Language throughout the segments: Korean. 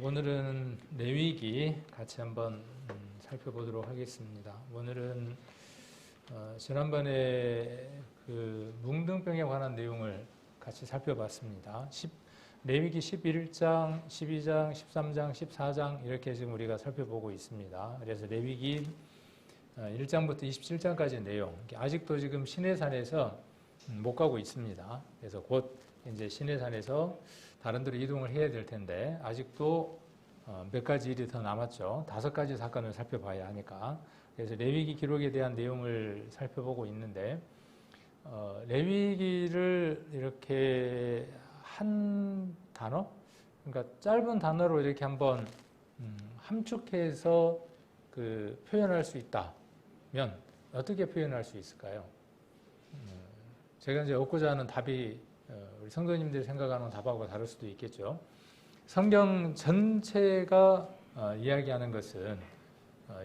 오늘은 레위기 같이 한번 살펴보도록 하겠습니다. 오늘은 지난번에 그 뭉등병에 관한 내용을 같이 살펴봤습니다. 레위기 11장, 12장, 13장, 14장 이렇게 지금 우리가 살펴보고 있습니다. 그래서 레위기 1장부터 27장까지 내용, 아직도 지금 시내산에서 못 가고 있습니다. 그래서 곧 이제 시내산에서 다른 데로 이동을 해야 될 텐데 아직도 몇 가지 일이 더 남았죠. 5가지 사건을 살펴봐야 하니까. 그래서 레위기 기록에 대한 내용을 살펴보고 있는데 레위기를 이렇게 한 단어, 그러니까 짧은 단어로 이렇게 한번 함축해서 그 표현할 수 있다면 어떻게 표현할 수 있을까요? 제가 이제 얻고자 하는 답이 우리 성도님들이 생각하는 답하고 다를 수도 있겠죠. 성경 전체가 이야기하는 것은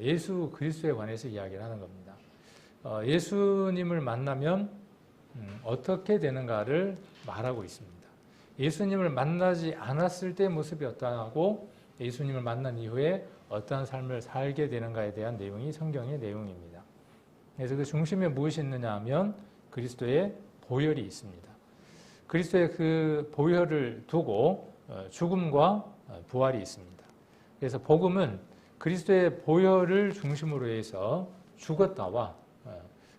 예수 그리스도에 관해서 이야기를 하는 겁니다. 예수님을 만나면 어떻게 되는가를 말하고 있습니다. 예수님을 만나지 않았을 때 모습이 어떠하고 예수님을 만난 이후에 어떠한 삶을 살게 되는가에 대한 내용이 성경의 내용입니다. 그래서 그 중심에 무엇이 있느냐 하면 그리스도의 보혈이 있습니다. 그리스도의 그 보혈을 두고 죽음과 부활이 있습니다. 그래서 복음은 그리스도의 보혈을 중심으로 해서 죽었다와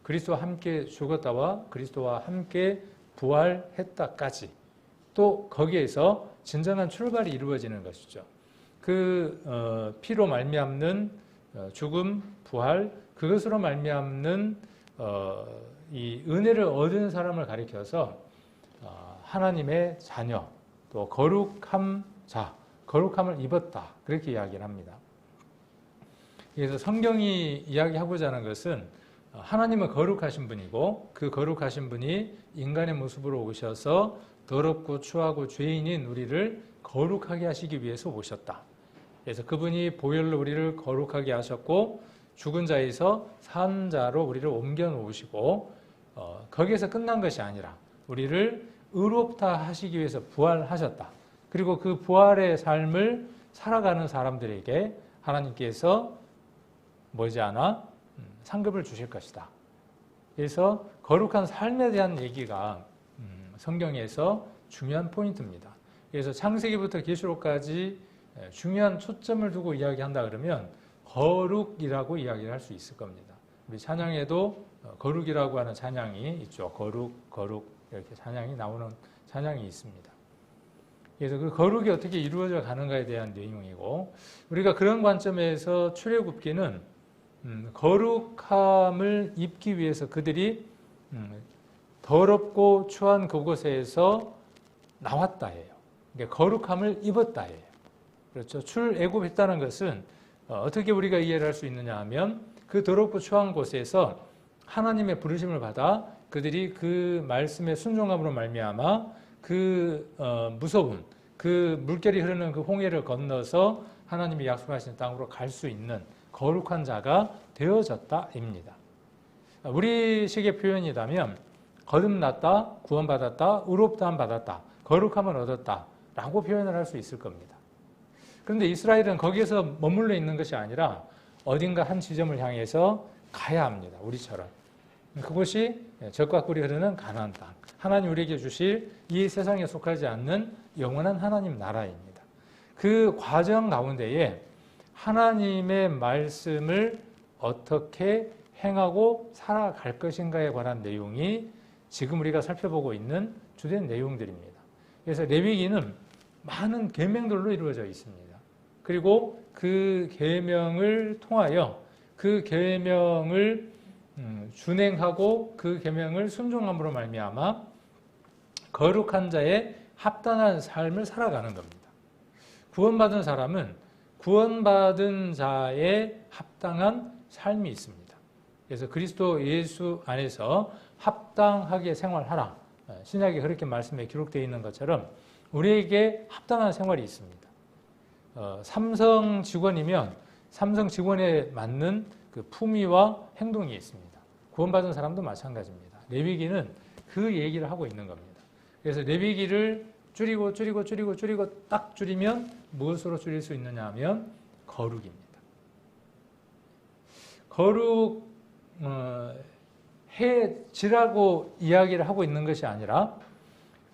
그리스도와 함께 죽었다와 그리스도와 함께 부활했다까지 또 거기에서 진정한 출발이 이루어지는 것이죠. 그 피로 말미암는 죽음, 부활, 그것으로 말미암는 이 은혜를 얻은 사람을 가리켜서 하나님의 자녀, 또 거룩함 자, 거룩함을 입었다. 그렇게 이야기를 합니다. 그래서 성경이 이야기하고자 하는 것은 하나님은 거룩하신 분이고 그 거룩하신 분이 인간의 모습으로 오셔서 더럽고 추하고 죄인인 우리를 거룩하게 하시기 위해서 오셨다. 그래서 그분이 보혈로 우리를 거룩하게 하셨고 죽은 자에서 산 자로 우리를 옮겨 놓으시고 거기에서 끝난 것이 아니라 우리를 의롭다 하시기 위해서 부활하셨다. 그리고 그 부활의 삶을 살아가는 사람들에게 하나님께서 머지않아 상급을 주실 것이다. 그래서 거룩한 삶에 대한 얘기가 성경에서 중요한 포인트입니다. 그래서 창세기부터 계시록까지 중요한 초점을 두고 이야기한다 그러면 거룩이라고 이야기를 할 수 있을 겁니다. 우리 찬양에도 거룩이라고 하는 찬양이 있죠. 거룩, 거룩 이렇게 찬양이 나오는 찬양이 있습니다. 그래서 그 거룩이 어떻게 이루어져 가는가에 대한 내용이고 우리가 그런 관점에서 출애굽기는 거룩함을 입기 위해서 그들이 더럽고 추한 그곳에서 나왔다 해요. 그러니까 거룩함을 입었다 해요. 그렇죠. 출애굽했다는 것은 어떻게 우리가 이해를 할 수 있느냐 하면 그 더럽고 추한 곳에서 하나님의 부르심을 받아 그들이 그 말씀의 순종함으로 말미암아 그 무서운 그 물결이 흐르는 그 홍해를 건너서 하나님이 약속하신 땅으로 갈 수 있는 거룩한 자가 되어졌다입니다. 우리식의 표현이라면 거듭났다, 구원받았다, 의롭다함 받았다, 거룩함을 얻었다 라고 표현을 할 수 있을 겁니다. 그런데 이스라엘은 거기에서 머물러 있는 것이 아니라 어딘가 한 지점을 향해서 가야 합니다. 우리처럼. 그것이 젖과 꿀이 흐르는 가나안 땅, 하나님 우리에게 주실 이 세상에 속하지 않는 영원한 하나님 나라입니다. 그 과정 가운데에 하나님의 말씀을 어떻게 행하고 살아갈 것인가에 관한 내용이 지금 우리가 살펴보고 있는 주된 내용들입니다. 그래서 레위기는 많은 계명들로 이루어져 있습니다. 그리고 그 계명을 통하여 그 계명을 준행하고 그 계명을 순종함으로 말미암아 거룩한 자의 합당한 삶을 살아가는 겁니다. 구원받은 사람은 구원받은 자의 합당한 삶이 있습니다. 그래서 그리스도 예수 안에서 합당하게 생활하라. 신약에 그렇게 말씀에 기록되어 있는 것처럼 우리에게 합당한 생활이 있습니다. 삼성 직원이면 삼성 직원에 맞는 그 품위와 행동이 있습니다. 구원받은 사람도 마찬가지입니다. 레위기는 그 얘기를 하고 있는 겁니다. 그래서 레위기를 줄이고 딱 줄이면 무엇으로 줄일 수 있느냐 하면 거룩입니다. 거룩 해지라고 이야기를 하고 있는 것이 아니라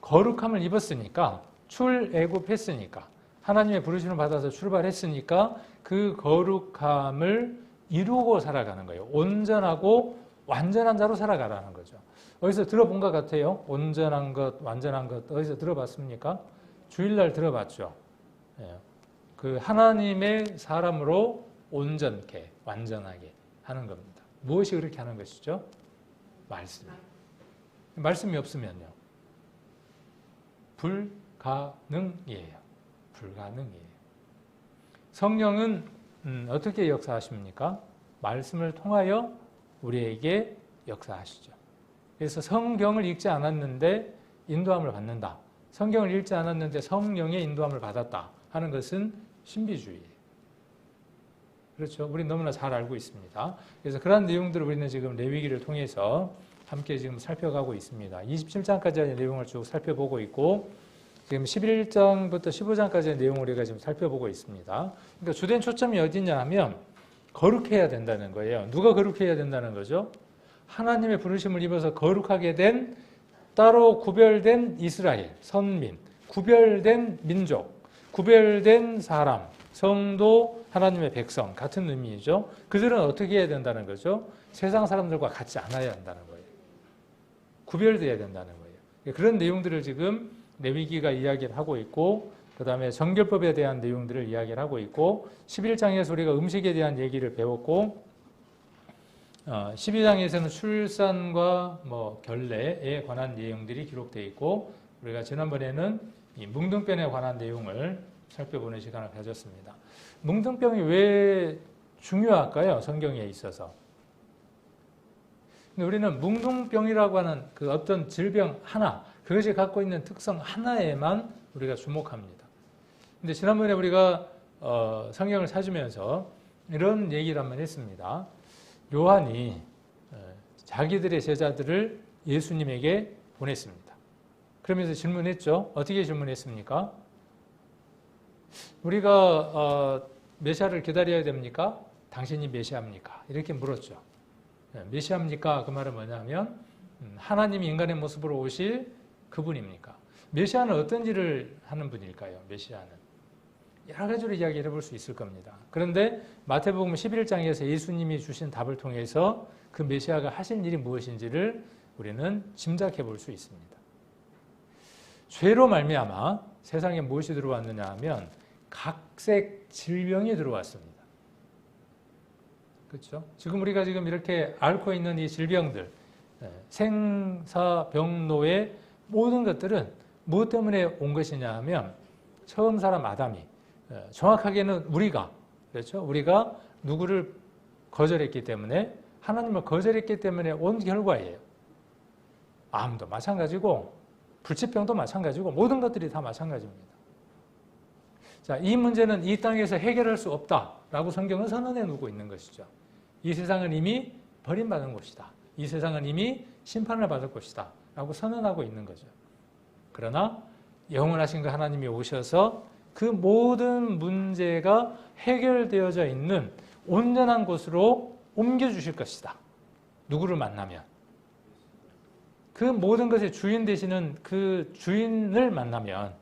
거룩함을 입었으니까 출애굽했으니까 하나님의 부르심을 받아서 출발했으니까 그 거룩함을 이루고 살아가는 거예요. 온전하고 완전한 자로 살아가라는 거죠. 어디서 들어본 것 같아요? 온전한 것, 완전한 것 어디서 들어봤습니까? 주일날 들어봤죠. 그 하나님의 사람으로 온전케, 완전하게 하는 겁니다. 무엇이 그렇게 하는 것이죠? 말씀. 말씀이 없으면요. 불가능이에요. 불가능이에요. 성령은 어떻게 역사하십니까? 말씀을 통하여 우리에게 역사하시죠. 그래서 성경을 읽지 않았는데 인도함을 받는다. 성경을 읽지 않았는데 성령의 인도함을 받았다 하는 것은 신비주의예요. 그렇죠. 우리 너무나 잘 알고 있습니다. 그래서 그런 내용들을 우리는 지금 레위기를 통해서 함께 지금 살펴가고 있습니다. 27장까지의 내용을 쭉 살펴보고 있고 지금 11장부터 15장까지의 내용을 우리가 지금 살펴보고 있습니다. 그러니까 주된 초점이 어디냐 하면 거룩해야 된다는 거예요. 누가 거룩해야 된다는 거죠? 하나님의 부르심을 입어서 거룩하게 된 따로 구별된 이스라엘, 선민, 구별된 민족, 구별된 사람, 성도, 하나님의 백성 같은 의미이죠. 그들은 어떻게 해야 된다는 거죠? 세상 사람들과 같지 않아야 한다는 거예요. 구별돼야 된다는 거예요. 그런 내용들을 지금 레위기가 이야기를 하고 있고 그 다음에 정결법에 대한 내용들을 이야기를 하고 있고 11장에서 우리가 음식에 대한 얘기를 배웠고 12장에서는 출산과 결례에 관한 내용들이 기록되어 있고 우리가 지난번에는 이 뭉둥병에 관한 내용을 살펴보는 시간을 가졌습니다. 뭉둥병이 왜 중요할까요? 성경에 있어서. 근데 우리는 뭉둥병이라고 하는 그 어떤 질병 하나, 그것이 갖고 있는 특성 하나에만 우리가 주목합니다. 근데 지난번에 우리가 성경을 찾으면서 이런 얘기를 한번 했습니다. 요한이 자기들의 제자들을 예수님에게 보냈습니다. 그러면서 질문했죠. 어떻게 질문했습니까? 우리가 메시아를 기다려야 됩니까? 당신이 메시아입니까? 이렇게 물었죠. 메시아입니까? 그 말은 뭐냐면 하나님이 인간의 모습으로 오실 그분입니까? 메시아는 어떤 일을 하는 분일까요? 메시아는 여러 가지로 이야기를 해볼 수 있을 겁니다. 그런데 마태복음 11장에서 예수님이 주신 답을 통해서 그 메시아가 하신 일이 무엇인지를 우리는 짐작해 볼 수 있습니다. 죄로 말미암아 세상에 무엇이 들어왔느냐 하면 각색 질병이 들어왔습니다. 그렇죠? 지금 우리가 지금 이렇게 앓고 있는 이 질병들, 생사병로의 모든 것들은 무엇 때문에 온 것이냐 하면 처음 사람 아담이 정확하게는 우리가 그렇죠? 우리가 누구를 거절했기 때문에 하나님을 거절했기 때문에 온 결과예요. 암도 마찬가지고 불치병도 마찬가지고 모든 것들이 다 마찬가지입니다. 자, 이 문제는 이 땅에서 해결할 수 없다라고 성경은 선언해 놓고 있는 것이죠. 이 세상은 이미 버림받은 곳이다. 이 세상은 이미 심판을 받을 곳이다 라고 선언하고 있는 거죠. 그러나 영원하신 그 하나님이 오셔서 그 모든 문제가 해결되어져 있는 온전한 곳으로 옮겨주실 것이다. 누구를 만나면. 그 모든 것의 주인 되시는 그 주인을 만나면,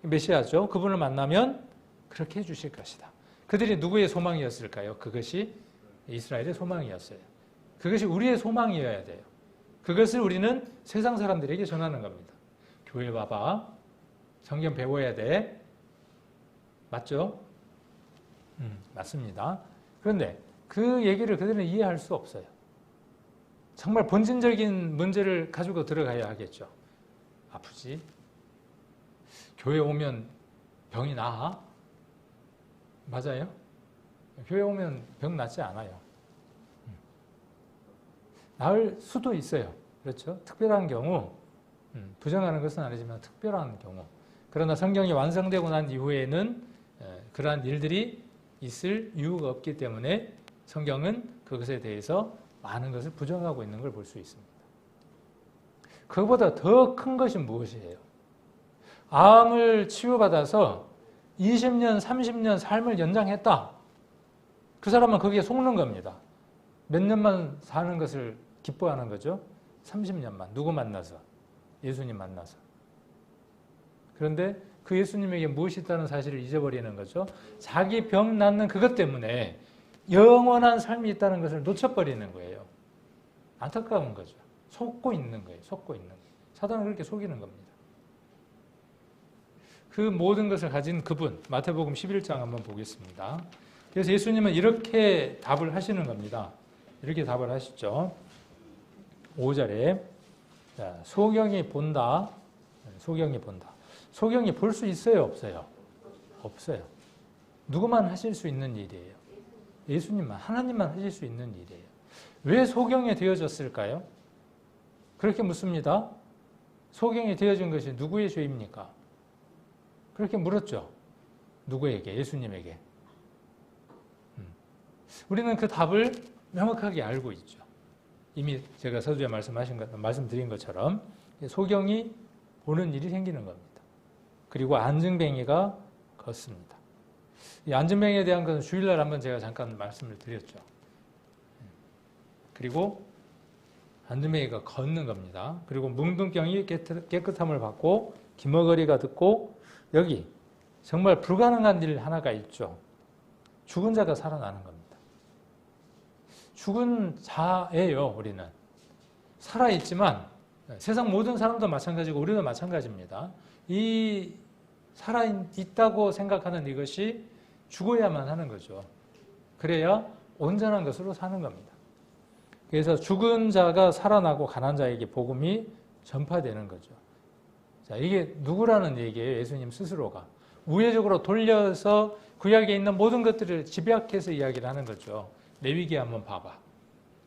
메시아죠. 그분을 만나면 그렇게 해주실 것이다. 그들이 누구의 소망이었을까요? 그것이 이스라엘의 소망이었어요. 그것이 우리의 소망이어야 돼요. 그것을 우리는 세상 사람들에게 전하는 겁니다. 교회 와봐. 성경 배워야 돼. 맞죠? 맞습니다. 그런데 그 얘기를 그들은 이해할 수 없어요. 정말 본질적인 문제를 가지고 들어가야 하겠죠. 아프지? 교회 오면 병이 나아? 맞아요? 교회 오면 병 낫지 않아요. 나을 수도 있어요. 그렇죠? 특별한 경우, 부정하는 것은 아니지만 특별한 경우. 그러나 성경이 완성되고 난 이후에는 그러한 일들이 있을 이유가 없기 때문에 성경은 그것에 대해서 많은 것을 부정하고 있는 걸 볼 수 있습니다. 그것보다 더 큰 것이 무엇이에요? 암을 치유받아서 20년, 30년 삶을 연장했다. 그 사람은 거기에 속는 겁니다. 몇 년만 사는 것을 기뻐하는 거죠. 30년만. 누구 만나서? 예수님 만나서. 그런데 그 예수님에게 무엇이 있다는 사실을 잊어버리는 거죠. 자기 병 낫는 그것 때문에 영원한 삶이 있다는 것을 놓쳐버리는 거예요. 안타까운 거죠. 속고 있는 거예요. 속고 있는 거예요. 사단은 그렇게 속이는 겁니다. 그 모든 것을 가진 그분, 마태복음 11장 한번 보겠습니다. 그래서 예수님은 이렇게 답을 하시는 겁니다. 이렇게 답을 하시죠. 5절에 소경이 본다. 소경이 본다. 소경이 볼 수 있어요? 없어요? 없어요. 누구만 하실 수 있는 일이에요. 예수님만, 하나님만 하실 수 있는 일이에요. 왜 소경이 되어졌을까요? 그렇게 묻습니다. 소경이 되어진 것이 누구의 죄입니까? 그렇게 물었죠. 누구에게? 예수님에게. 우리는 그 답을 명확하게 알고 있죠. 이미 제가 서두에 말씀드린 것처럼 소경이 보는 일이 생기는 겁니다. 그리고 안증뱅이가 걷습니다. 이 안증뱅이에 대한 것은 주일날 한번 제가 잠깐 말씀을 드렸죠. 그리고 안증뱅이가 걷는 겁니다. 그리고 뭉둥병이 깨끗함을 받고 기머거리가 듣고 여기 정말 불가능한 일 하나가 있죠. 죽은 자가 살아나는 겁니다. 죽은 자예요, 우리는. 살아있지만 세상 모든 사람도 마찬가지고 우리도 마찬가지입니다. 이 살아있다고 생각하는 이것이 죽어야만 하는 거죠. 그래야 온전한 것으로 사는 겁니다. 그래서 죽은 자가 살아나고 가난한 자에게 복음이 전파되는 거죠. 자, 이게 누구라는 얘기예요? 예수님 스스로가. 우회적으로 돌려서 구약에 있는 모든 것들을 집약해서 이야기를 하는 거죠. 레위기 한번 봐봐.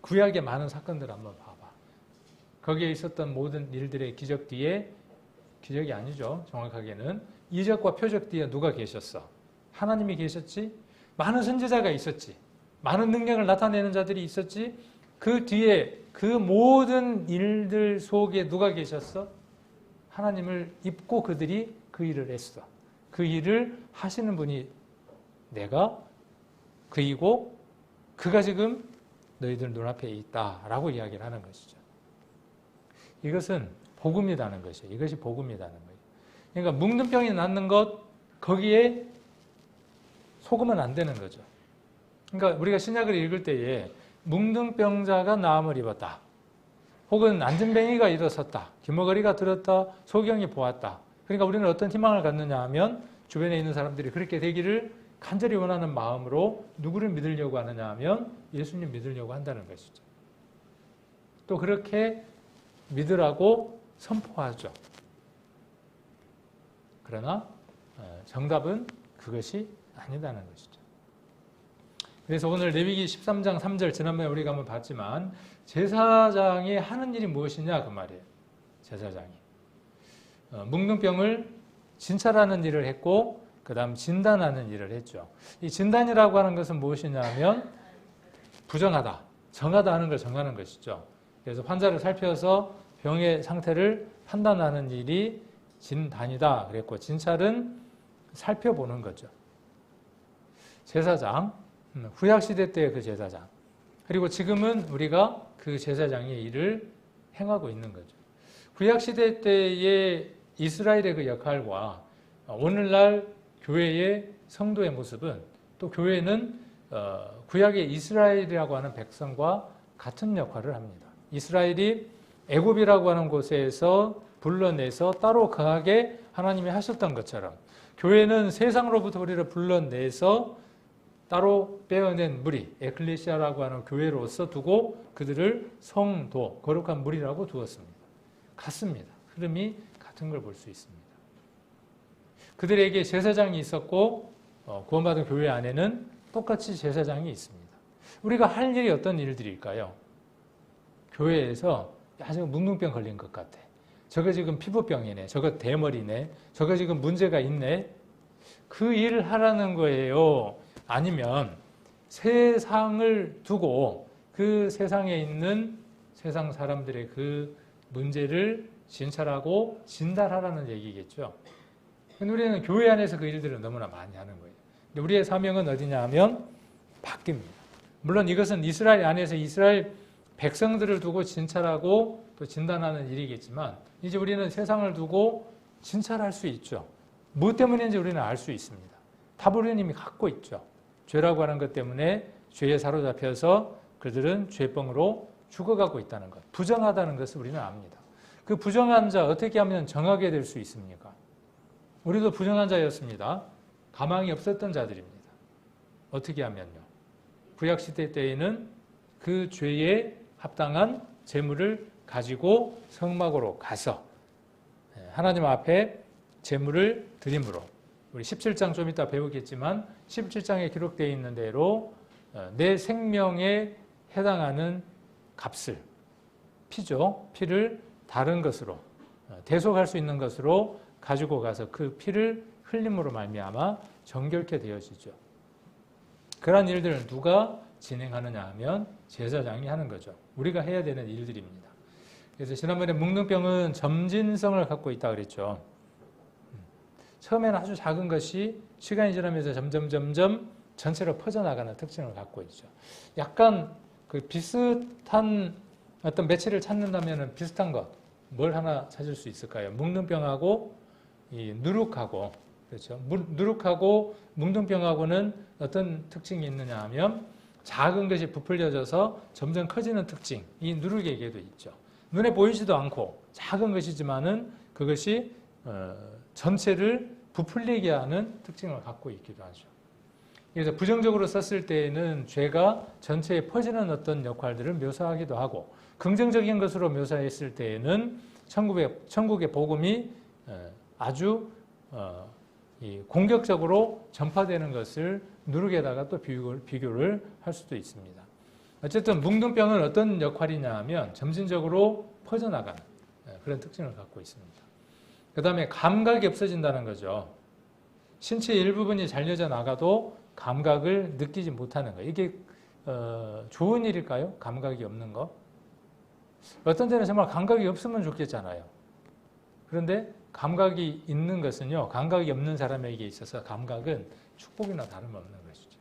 구약의 많은 사건들 한번 봐봐. 거기에 있었던 모든 일들의 기적 뒤에, 기적이 아니죠. 정확하게는 이적과 표적 뒤에 누가 계셨어? 하나님이 계셨지? 많은 선지자가 있었지. 많은 능력을 나타내는 자들이 있었지. 그 뒤에 그 모든 일들 속에 누가 계셨어? 하나님을 입고 그들이 그 일을 했어. 그 일을 하시는 분이 내가 그이고 그가 지금 너희들 눈앞에 있다라고 이야기를 하는 것이죠. 이것은 복음이라는 것이에요. 이것이 복음이라는 거예요. 그러니까 뭉둥병이 낫는 것 거기에 속으면 안 되는 거죠. 그러니까 우리가 신약을 읽을 때에 뭉둥병자가 나음을 입었다. 혹은 안진뱅이가 일어섰다. 기머거리가 들었다. 소경이 보았다. 그러니까 우리는 어떤 희망을 갖느냐 하면 주변에 있는 사람들이 그렇게 되기를 간절히 원하는 마음으로 누구를 믿으려고 하느냐 하면 예수님 믿으려고 한다는 것이죠. 또 그렇게 믿으라고 선포하죠. 그러나 정답은 그것이 아니다는 것이죠. 그래서 오늘 레위기 13장 3절 지난번에 우리가 한번 봤지만 제사장이 하는 일이 무엇이냐 그 말이에요. 제사장이. 뭉둥병을 진찰하는 일을 했고 그 다음 진단하는 일을 했죠. 이 진단이라고 하는 것은 무엇이냐 하면 부정하다, 정하다 하는 걸 정하는 것이죠. 그래서 환자를 살펴서 병의 상태를 판단하는 일이 진단이다 그랬고 진찰은 살펴보는 거죠. 제사장, 구약시대 때의 그 제사장. 그리고 지금은 우리가 그 제사장의 일을 행하고 있는 거죠. 구약시대 때의 이스라엘의 그 역할과 오늘날 교회의 성도의 모습은 또 교회는 구약의 이스라엘이라고 하는 백성과 같은 역할을 합니다. 이스라엘이 애굽이라고 하는 곳에서 불러내서 따로 거하게 하나님이 하셨던 것처럼 교회는 세상으로부터 우리를 불러내서 따로 빼어낸 무리, 에클레시아라고 하는 교회로서 두고 그들을 성도, 거룩한 무리라고 두었습니다. 같습니다. 흐름이 같은 걸 볼 수 있습니다. 그들에게 제사장이 있었고 구원받은 교회 안에는 똑같이 제사장이 있습니다. 우리가 할 일이 어떤 일들일까요? 교회에서 야, 저거 뭉둥병 걸린 것 같아. 저거 지금 피부병이네. 저거 대머리네. 저거 지금 문제가 있네. 그 일을 하라는 거예요. 아니면 세상을 두고 그 세상에 있는 세상 사람들의 그 문제를 진찰하고 진단하라는 얘기겠죠. 근데 우리는 교회 안에서 그 일들을 너무나 많이 하는 거예요. 근데 우리의 사명은 어디냐 하면 바뀝니다. 물론 이것은 이스라엘 안에서 이스라엘 백성들을 두고 진찰하고 또 진단하는 일이겠지만 이제 우리는 세상을 두고 진찰할 수 있죠. 무엇 때문인지 우리는 알 수 있습니다. 답을 우리는 이미 갖고 있죠. 죄라고 하는 것 때문에 죄에 사로잡혀서 그들은 죄병으로 죽어가고 있다는 것, 부정하다는 것을 우리는 압니다. 그 부정한 자 어떻게 하면 정하게 될 수 있습니까? 우리도 부정한 자였습니다. 가망이 없었던 자들입니다. 어떻게 하면요? 구약시대 때에는 그 죄에 합당한 제물을 가지고 성막으로 가서 하나님 앞에 제물을 드림으로, 우리 17장 좀 이따 배우겠지만 17장에 기록되어 있는 대로 내 생명에 해당하는 값을, 피죠. 피를 다른 것으로, 대속할 수 있는 것으로 가지고 가서 그 피를 흘림으로 말미암아 정결케 되어지죠. 그러한 일들을 누가 진행하느냐 하면 제사장이 하는 거죠. 우리가 해야 되는 일들입니다. 그래서 지난번에 묵능병은 점진성을 갖고 있다 그랬죠. 처음에는 아주 작은 것이 시간이 지나면서 점점 전체로 퍼져나가는 특징을 갖고 있죠. 약간 그 비슷한 어떤 매체를 찾는다면 비슷한 것, 뭘 하나 찾을 수 있을까요? 묵능병하고 이 누룩하고, 그렇죠. 누룩하고 묵능병하고는 어떤 특징이 있느냐 하면 작은 것이 부풀려져서 점점 커지는 특징, 이 누룩에게도 있죠. 눈에 보이지도 않고 작은 것이지만은 그것이 전체를 부풀리게 하는 특징을 갖고 있기도 하죠. 그래서 부정적으로 썼을 때에는 죄가 전체에 퍼지는 어떤 역할들을 묘사하기도 하고, 긍정적인 것으로 묘사했을 때에는 천국의 복음이 아주 공격적으로 전파되는 것을 누룩에다가 또 비교를 할 수도 있습니다. 어쨌든 묵능병은 어떤 역할이냐 하면 점진적으로 퍼져나가는 그런 특징을 갖고 있습니다. 그 다음에 감각이 없어진다는 거죠. 신체의 일부분이 잘려져 나가도 감각을 느끼지 못하는 거. 이게 좋은 일일까요? 감각이 없는 거? 어떤 때는 정말 감각이 없으면 좋겠잖아요. 그런데 감각이 있는 것은요, 감각이 없는 사람에게 있어서 감각은 축복이나 다름없는 것이죠.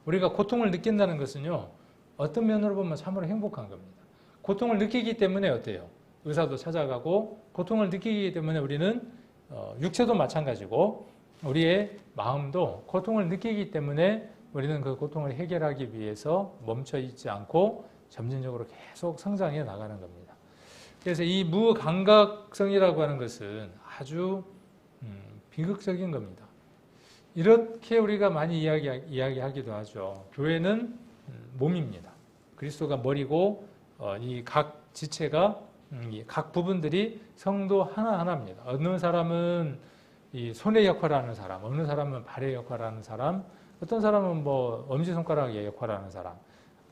우리가 고통을 느낀다는 것은요, 어떤 면으로 보면 참으로 행복한 겁니다. 고통을 느끼기 때문에 어때요? 의사도 찾아가고, 고통을 느끼기 때문에 우리는 육체도 마찬가지고 우리의 마음도 고통을 느끼기 때문에 우리는 그 고통을 해결하기 위해서 멈춰 있지 않고 점진적으로 계속 성장해 나가는 겁니다. 그래서 이 무감각성이라고 하는 것은 아주 비극적인 겁니다. 이렇게 우리가 많이 이야기하기도 하죠. 교회는 몸입니다. 그리스도가 머리고 이 각 지체가 각 부분들이 성도 하나하나입니다. 어느 사람은 이 손의 역할을 하는 사람, 어느 사람은 발의 역할을 하는 사람, 어떤 사람은 뭐 엄지손가락의 역할을 하는 사람,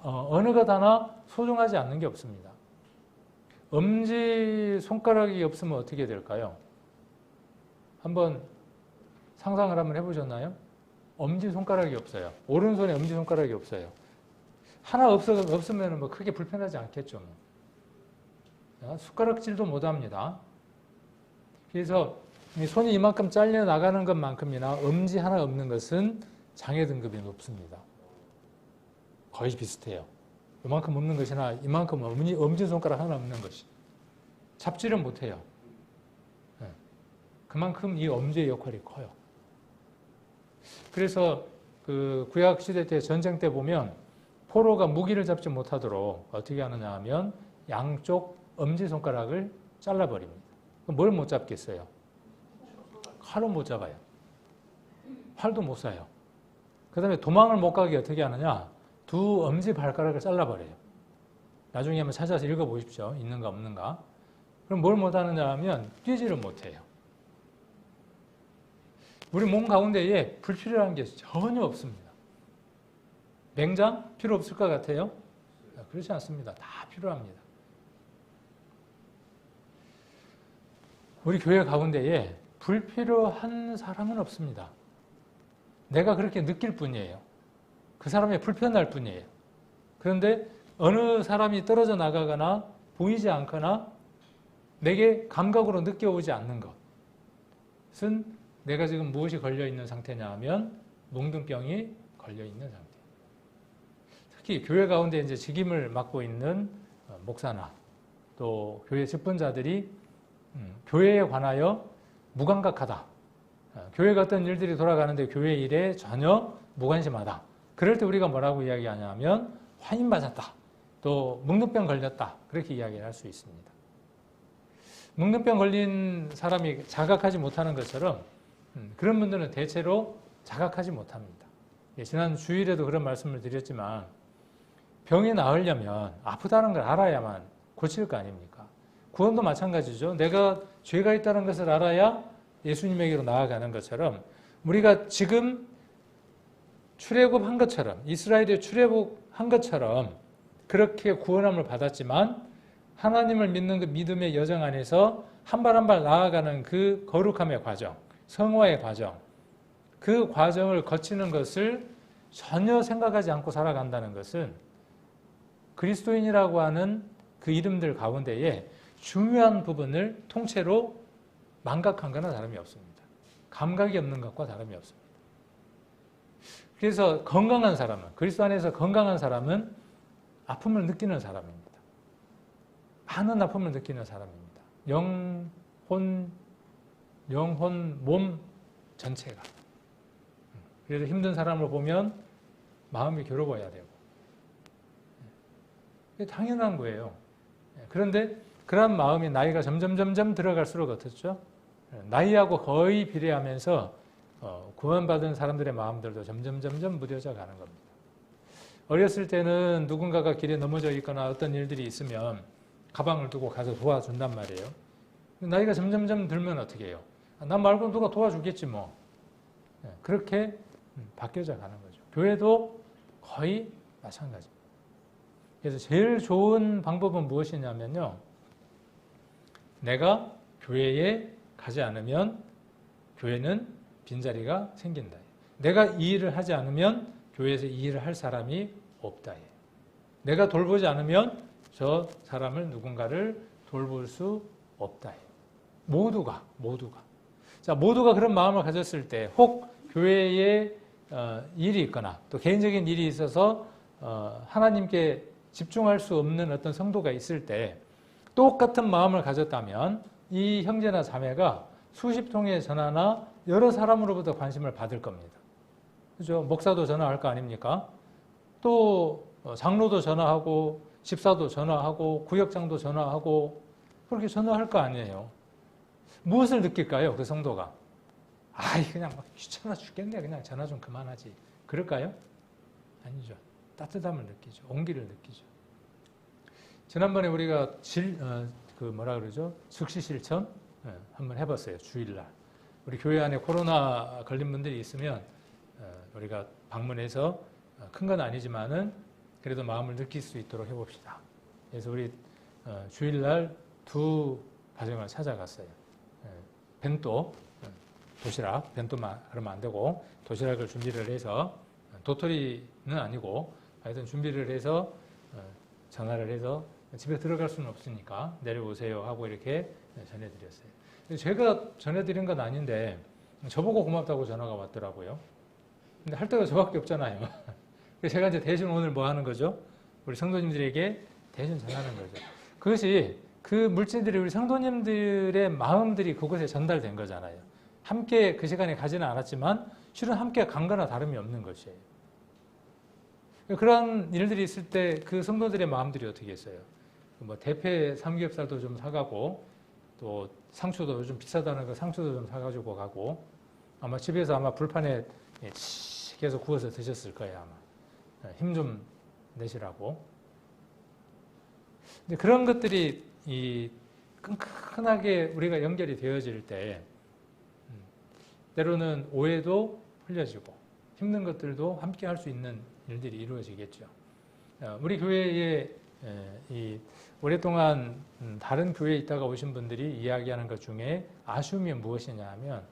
어느 것 하나 소중하지 않는 게 없습니다. 엄지손가락이 없으면 어떻게 될까요? 한번 상상을 한번 해보셨나요? 엄지손가락이 없어요. 오른손에 엄지손가락이 없어요. 하나 없으면 뭐 크게 불편하지 않겠죠. 뭐. 숟가락질도 못합니다. 그래서 손이 이만큼 잘려 나가는 것만큼이나 엄지 하나 없는 것은 장애 등급이 높습니다. 거의 비슷해요. 이만큼 없는 것이나 이만큼 엄지손가락 하나 없는 것이. 잡지를 못해요. 그만큼 이 엄지의 역할이 커요. 그래서 그 구약시대 때 전쟁 때 보면 포로가 무기를 잡지 못하도록 어떻게 하느냐 하면 양쪽 엄지손가락을 잘라버립니다. 뭘 못 잡겠어요? 칼로 못 잡아요. 활도 못 쏴요. 그 다음에 도망을 못 가게 어떻게 하느냐? 두 엄지 발가락을 잘라버려요. 나중에 한번 찾아서 읽어보십시오. 있는가 없는가. 그럼 뭘 못하느냐 하면 뛰지를 못해요. 우리 몸 가운데에 불필요한 게 전혀 없습니다. 맹장? 필요 없을 것 같아요? 그렇지 않습니다. 다 필요합니다. 우리 교회 가운데에 불필요한 사람은 없습니다. 내가 그렇게 느낄 뿐이에요. 그 사람이 불편할 뿐이에요. 그런데 어느 사람이 떨어져 나가거나 보이지 않거나 내게 감각으로 느껴오지 않는 것은 내가 지금 무엇이 걸려 있는 상태냐 하면 뭉둥병이 걸려 있는 상태. 특히 교회 가운데 이제 직임을 맡고 있는 목사나 또 교회 직분자들이 교회에 관하여 무감각하다. 교회가 어떤 일들이 돌아가는데 교회 일에 전혀 무관심하다. 그럴 때 우리가 뭐라고 이야기하냐면 환인 맞았다. 또 묵는병 걸렸다. 그렇게 이야기를 할 수 있습니다. 묵는병 걸린 사람이 자각하지 못하는 것처럼 그런 분들은 대체로 자각하지 못합니다. 지난 주일에도 그런 말씀을 드렸지만 병이 나으려면 아프다는 걸 알아야만 고칠 거 아닙니까? 구원도 마찬가지죠. 내가 죄가 있다는 것을 알아야 예수님에게로 나아가는 것처럼 우리가 지금 출애굽한 것처럼 이스라엘이 출애굽한 것처럼 그렇게 구원함을 받았지만 하나님을 믿는 그 믿음의 여정 안에서 한 발 한 발 나아가는 그 거룩함의 과정, 성화의 과정, 그 과정을 거치는 것을 전혀 생각하지 않고 살아간다는 것은 그리스도인이라고 하는 그 이름들 가운데에 중요한 부분을 통째로 망각한 거나 다름이 없습니다. 감각이 없는 것과 다름이 없습니다. 그래서 건강한 사람은, 그리스도 안에서 건강한 사람은 아픔을 느끼는 사람입니다. 많은 아픔을 느끼는 사람입니다. 영혼, 몸 전체가. 그래서 힘든 사람을 보면 마음이 괴로워야 되고. 그게 당연한 거예요. 그런데 그런 마음이 나이가 점점 들어갈수록 어떻죠? 나이하고 거의 비례하면서 구원받은 사람들의 마음들도 점점 무뎌져 가는 겁니다. 어렸을 때는 누군가가 길에 넘어져 있거나 어떤 일들이 있으면 가방을 두고 가서 도와준단 말이에요. 나이가 점점 들면 어떻게 해요? 난 말고 누가 도와주겠지 뭐. 그렇게 바뀌어져 가는 거죠. 교회도 거의 마찬가지입니다. 그래서 제일 좋은 방법은 무엇이냐면요. 내가 교회에 가지 않으면 교회는 빈자리가 생긴다. 내가 이 일을 하지 않으면 교회에서 이 일을 할 사람이 없다. 내가 돌보지 않으면 저 사람을 누군가를 돌볼 수 없다. 모두가. 자, 모두가 그런 마음을 가졌을 때 혹 교회에 일이 있거나 또 개인적인 일이 있어서 하나님께 집중할 수 없는 어떤 성도가 있을 때 똑같은 마음을 가졌다면 이 형제나 자매가 수십 통의 전화나 여러 사람으로부터 관심을 받을 겁니다. 그죠? 목사도 전화할 거 아닙니까? 또 장로도 전화하고 집사도 전화하고 구역장도 전화하고 그렇게 전화할 거 아니에요. 무엇을 느낄까요? 그 성도가. 아이 그냥 귀찮아 죽겠네. 그냥 전화 좀 그만하지. 그럴까요? 아니죠. 따뜻함을 느끼죠. 온기를 느끼죠. 지난번에 우리가 즉시 실천 한번 해봤어요. 주일날. 우리 교회 안에 코로나 걸린 분들이 있으면 우리가 방문해서 큰 건 아니지만은 그래도 마음을 느낄 수 있도록 해봅시다. 그래서 우리 주일날 두 가정을 찾아갔어요. 벤또 도시락, 벤또만 그러면 안 되고 도시락을 준비를 해서 도토리는 아니고 하여튼 준비를 해서 전화를 해서 집에 들어갈 수는 없으니까 내려오세요 하고 이렇게 전해드렸어요. 제가 전해드린 건 아닌데 저보고 고맙다고 전화가 왔더라고요. 근데 할 데가 저밖에 없잖아요. 그래서 제가 이제 대신 오늘 뭐 하는 거죠? 우리 성도님들에게 대신 전하는 거죠. 그것이 그 물질들이 우리 성도님들의 마음들이 그곳에 전달된 거잖아요. 함께 그 시간에 가지는 않았지만 실은 함께 간 거나 다름이 없는 것이에요. 그런 일들이 있을 때 그 성도들의 마음들이 어떻게 했어요? 뭐 대패 삼겹살도 좀 사가고 또 상추도 요즘 비싸다는 거 상추도 좀 사가지고 가고 아마 집에서 아마 불판에 계속 구워서 드셨을 거예요 아마. 힘 좀 내시라고. 근데 그런 것들이 이 끈끈하게 우리가 연결이 되어질 때 때로는 오해도 풀려지고 힘든 것들도 함께 할 수 있는 일들이 이루어지겠죠. 우리 교회에 이 오랫동안 다른 교회에 있다가 오신 분들이 이야기하는 것 중에 아쉬움이 무엇이냐 하면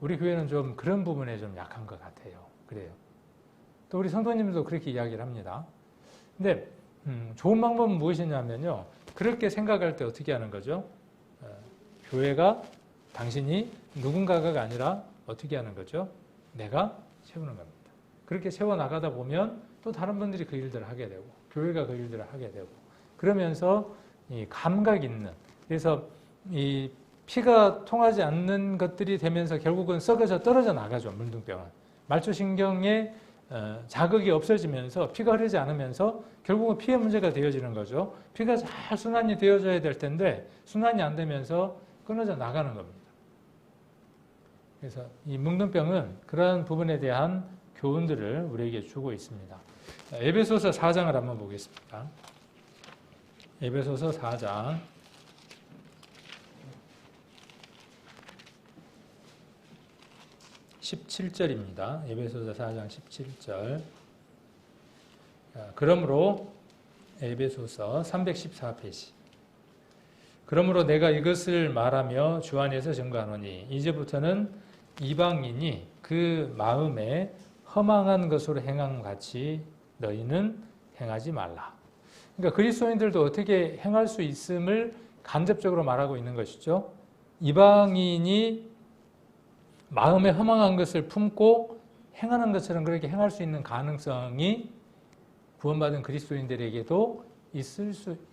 우리 교회는 좀 그런 부분에 좀 약한 것 같아요. 그래요. 또 우리 성도님들도 그렇게 이야기를 합니다. 근데 좋은 방법은 무엇이냐면요. 그렇게 생각할 때 어떻게 하는 거죠? 교회가 당신이 누군가가 아니라 어떻게 하는 거죠? 내가 세우는 겁니다. 그렇게 세워나가다 보면 또 다른 분들이 그 일들을 하게 되고 교회가 그 일들을 하게 되고 그러면서 이 감각 있는 그래서 이 피가 통하지 않는 것들이 되면서 결국은 썩어져 떨어져 나가죠. 문둥병은. 말초신경에 자극이 없어지면서 피가 흐르지 않으면서 결국은 피의 문제가 되어지는 거죠. 피가 잘 순환이 되어져야 될 텐데 순환이 안 되면서 끊어져 나가는 겁니다. 그래서 이 문둥병은 그러한 부분에 대한 교훈들을 우리에게 주고 있습니다. 에베소서 4장을 한번 보겠습니다. 에베소서 4장 17절입니다. 에베소서 4장 17절. 그러므로 에베소서 314페이지. 그러므로 내가 이것을 말하며 주 안에서 증거하노니 이제부터는 이방인이 그 마음에 허망한 것으로 행함 같이 너희는 행하지 말라. 그러니까 그리스도인들도 어떻게 행할 수 있음을 간접적으로 말하고 있는 것이죠. 이방인이 마음에 허망한 것을 품고 행하는 것처럼 그렇게 행할 수 있는 가능성이 구원받은 그리스도인들에게도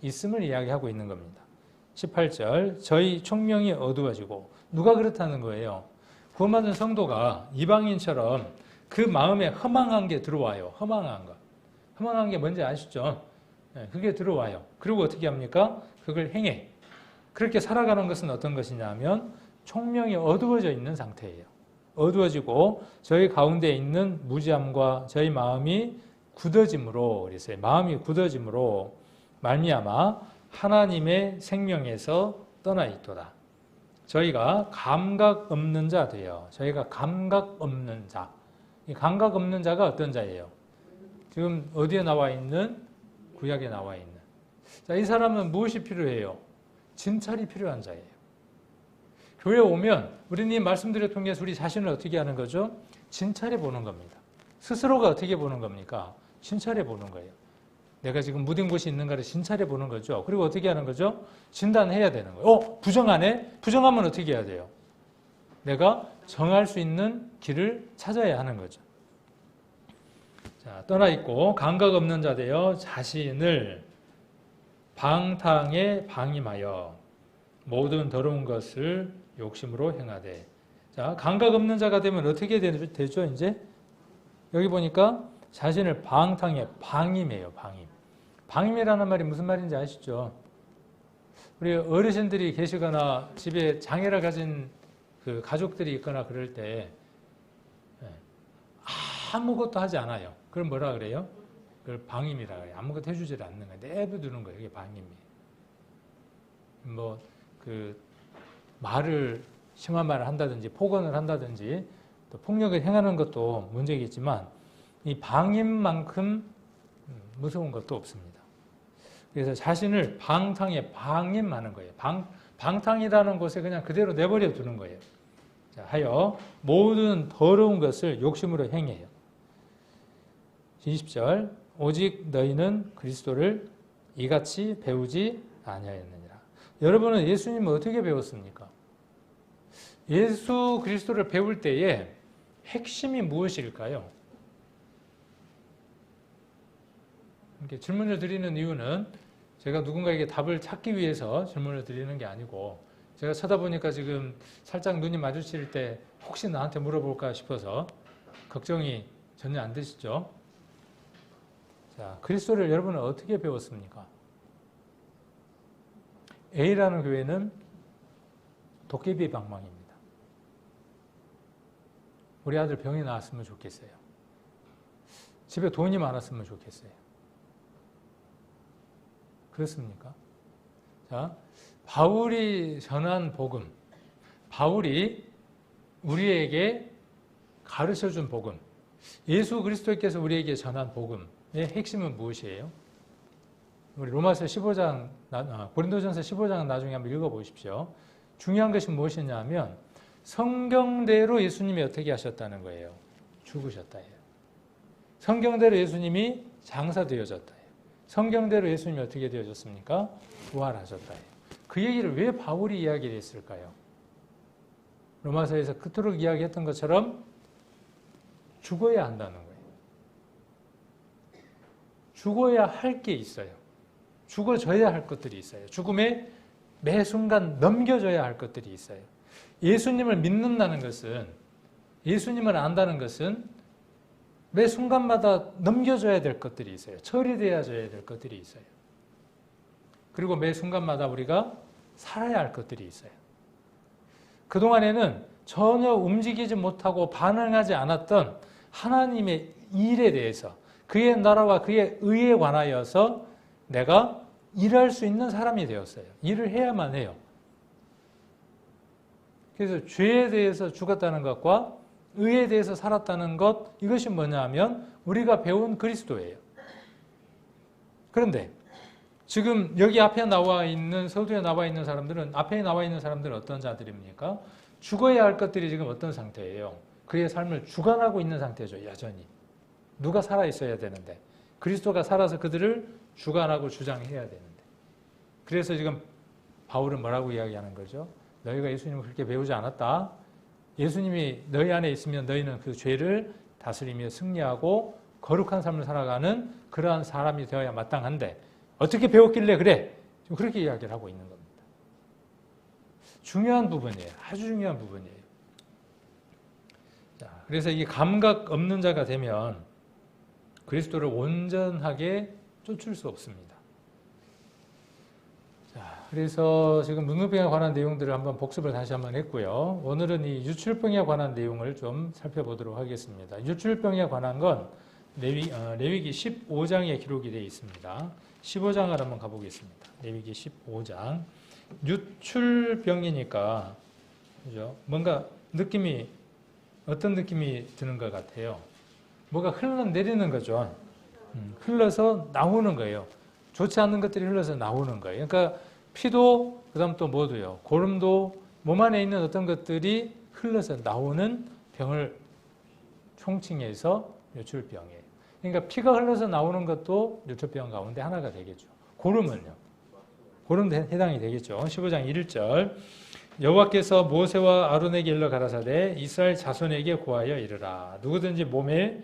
있음을 이야기하고 있는 겁니다. 18절 저희 총명이 어두워지고 누가 그렇다는 거예요? 구원받은 성도가 이방인처럼 그 마음에 허망한 게 들어와요. 허망한 것. 허망한 게 뭔지 아시죠? 그게 들어와요. 그리고 어떻게 합니까? 그걸 행해. 그렇게 살아가는 것은 어떤 것이냐 하면 총명이 어두워져 있는 상태예요. 어두워지고 저희 가운데 있는 무지함과 저희 마음이 굳어짐으로 그랬어요. 마음이 굳어짐으로 말미암아 하나님의 생명에서 떠나 있도다. 저희가 감각 없는 자 돼요. 저희가 감각 없는 자. 이 감각 없는 자가 어떤 자예요? 지금 어디에 나와 있는? 구약에 나와 있는. 자, 이 사람은 무엇이 필요해요? 진찰이 필요한 자예요. 교회 오면 우리는 이 말씀들을 통해서 우리 자신을 어떻게 하는 거죠? 진찰해 보는 겁니다. 스스로가 어떻게 보는 겁니까? 진찰해 보는 거예요. 내가 지금 무딘 곳이 있는가를 진찰해 보는 거죠. 그리고 어떻게 하는 거죠? 진단해야 되는 거예요. 부정하네? 부정하면 어떻게 해야 돼요? 내가 정할 수 있는 길을 찾아야 하는 거죠. 자, 떠나 있고 감각 없는 자 되어 자신을 방탕에 방임하여 모든 더러운 것을 욕심으로 행하되. 자, 감각 없는 자가 되면 어떻게 되죠? 이제 여기 보니까 자신을 방탕에 방임해요. 방임. 방임이라는 말이 무슨 말인지 아시죠? 우리 어르신들이 계시거나 집에 장애를 가진 그 가족들이 있거나 그럴 때 아무것도 하지 않아요. 그걸 뭐라 그래요? 그걸 방임이라 그래요. 아무것도 해주질 않는 거예요. 내버두는 거예요. 이게 방임이에요. 뭐 그 말을 심한 말을 한다든지 폭언을 한다든지 또 폭력을 행하는 것도 문제겠지만 이 방임만큼 무서운 것도 없습니다. 그래서 자신을 방탕에 방임하는 거예요. 방탕이라는 곳에 그냥 그대로 내버려 두는 거예요. 자, 하여 모든 더러운 것을 욕심으로 행해요. 20절 오직 너희는 그리스도를 이같이 배우지 아니하였느니라. 여러분은 예수님을 어떻게 배웠습니까? 예수 그리스도를 배울 때에 핵심이 무엇일까요? 이렇게 질문을 드리는 이유는 제가 누군가에게 답을 찾기 위해서 질문을 드리는 게 아니고 제가 쳐다보니까 지금 살짝 눈이 마주칠 때 혹시 나한테 물어볼까 싶어서 걱정이 전혀 안 되시죠? 자, 그리스도를 여러분은 어떻게 배웠습니까? A라는 교회는 도깨비 방망입니다. 우리 아들 병이 나았으면 좋겠어요. 집에 돈이 많았으면 좋겠어요. 그렇습니까? 자, 바울이 전한 복음, 바울이 우리에게 가르쳐준 복음, 예수 그리스도께서 우리에게 전한 복음의 핵심은 무엇이에요? 우리 로마서 15장, 고린도전서 15장 나중에 한번 읽어보십시오. 중요한 것이 무엇이냐 하면 성경대로 예수님이 어떻게 하셨다는 거예요? 죽으셨다예요. 성경대로 예수님이 장사되어졌다예요. 성경대로 예수님이 어떻게 되어졌습니까? 부활하셨다예요. 그 얘기를 왜 바울이 이야기를 했을까요? 로마서에서 그토록 이야기했던 것처럼 죽어야 한다는 거예요. 죽어야 할 게 있어요. 죽어져야 할 것들이 있어요. 죽음에 매 순간 넘겨져야 할 것들이 있어요. 예수님을 믿는다는 것은, 예수님을 안다는 것은 매 순간마다 넘겨줘야 될 것들이 있어요. 처리되어져야 될 것들이 있어요. 그리고 매 순간마다 우리가 살아야 할 것들이 있어요. 그동안에는 전혀 움직이지 못하고 반응하지 않았던 하나님의 일에 대해서, 그의 나라와 그의 의에 관하여서 내가 일할 수 있는 사람이 되었어요. 일을 해야만 해요. 그래서 죄에 대해서 죽었다는 것과 의에 대해서 살았다는 것, 이것이 뭐냐 하면 우리가 배운 그리스도예요. 그런데 지금 여기 앞에 나와 있는, 서두에 나와 있는 사람들은, 앞에 나와 있는 사람들은 어떤 자들입니까? 죽어야 할 것들이 지금 어떤 상태예요? 그의 삶을 주관하고 있는 상태죠, 여전히. 누가 살아있어야 되는데, 그리스도가 살아서 그들을 주관하고 주장해야 되는데. 그래서 지금 바울은 뭐라고 이야기하는 거죠? 너희가 예수님을 그렇게 배우지 않았다. 예수님이 너희 안에 있으면 너희는 그 죄를 다스리며 승리하고 거룩한 삶을 살아가는 그러한 사람이 되어야 마땅한데 어떻게 배웠길래 그래? 지금 그렇게 이야기를 하고 있는 겁니다. 중요한 부분이에요. 아주 중요한 부분이에요. 자, 그래서 이 감각 없는 자가 되면 그리스도를 온전하게 쫓을 수 없습니다. 자, 그래서 지금 능력병에 관한 내용들을 한번 복습을 다시 한번 했고요. 오늘은 이 유출병에 관한 내용을 좀 살펴보도록 하겠습니다. 유출병에 관한 건 레위기 15장에 기록이 되어 있습니다. 15장을 한번 가보겠습니다. 레위기 15장. 유출병이니까, 그죠? 뭔가 느낌이, 어떤 느낌이 드는 것 같아요? 뭐가 흘러내리는 거죠. 흘러서 나오는 거예요. 좋지 않은 것들이 흘러서 나오는 거예요. 그러니까 피도, 그 다음 또 뭐도요? 고름도, 몸 안에 있는 어떤 것들이 흘러서 나오는 병을 총칭해서 유출병이에요. 그러니까 피가 흘러서 나오는 것도 유출병 가운데 하나가 되겠죠. 고름은요? 고름도 해당이 되겠죠. 15장 1절. 여호와께서 모세와 아론에게 일러 가라사대 이스라엘 자손에게 고하여 이르라. 누구든지 몸에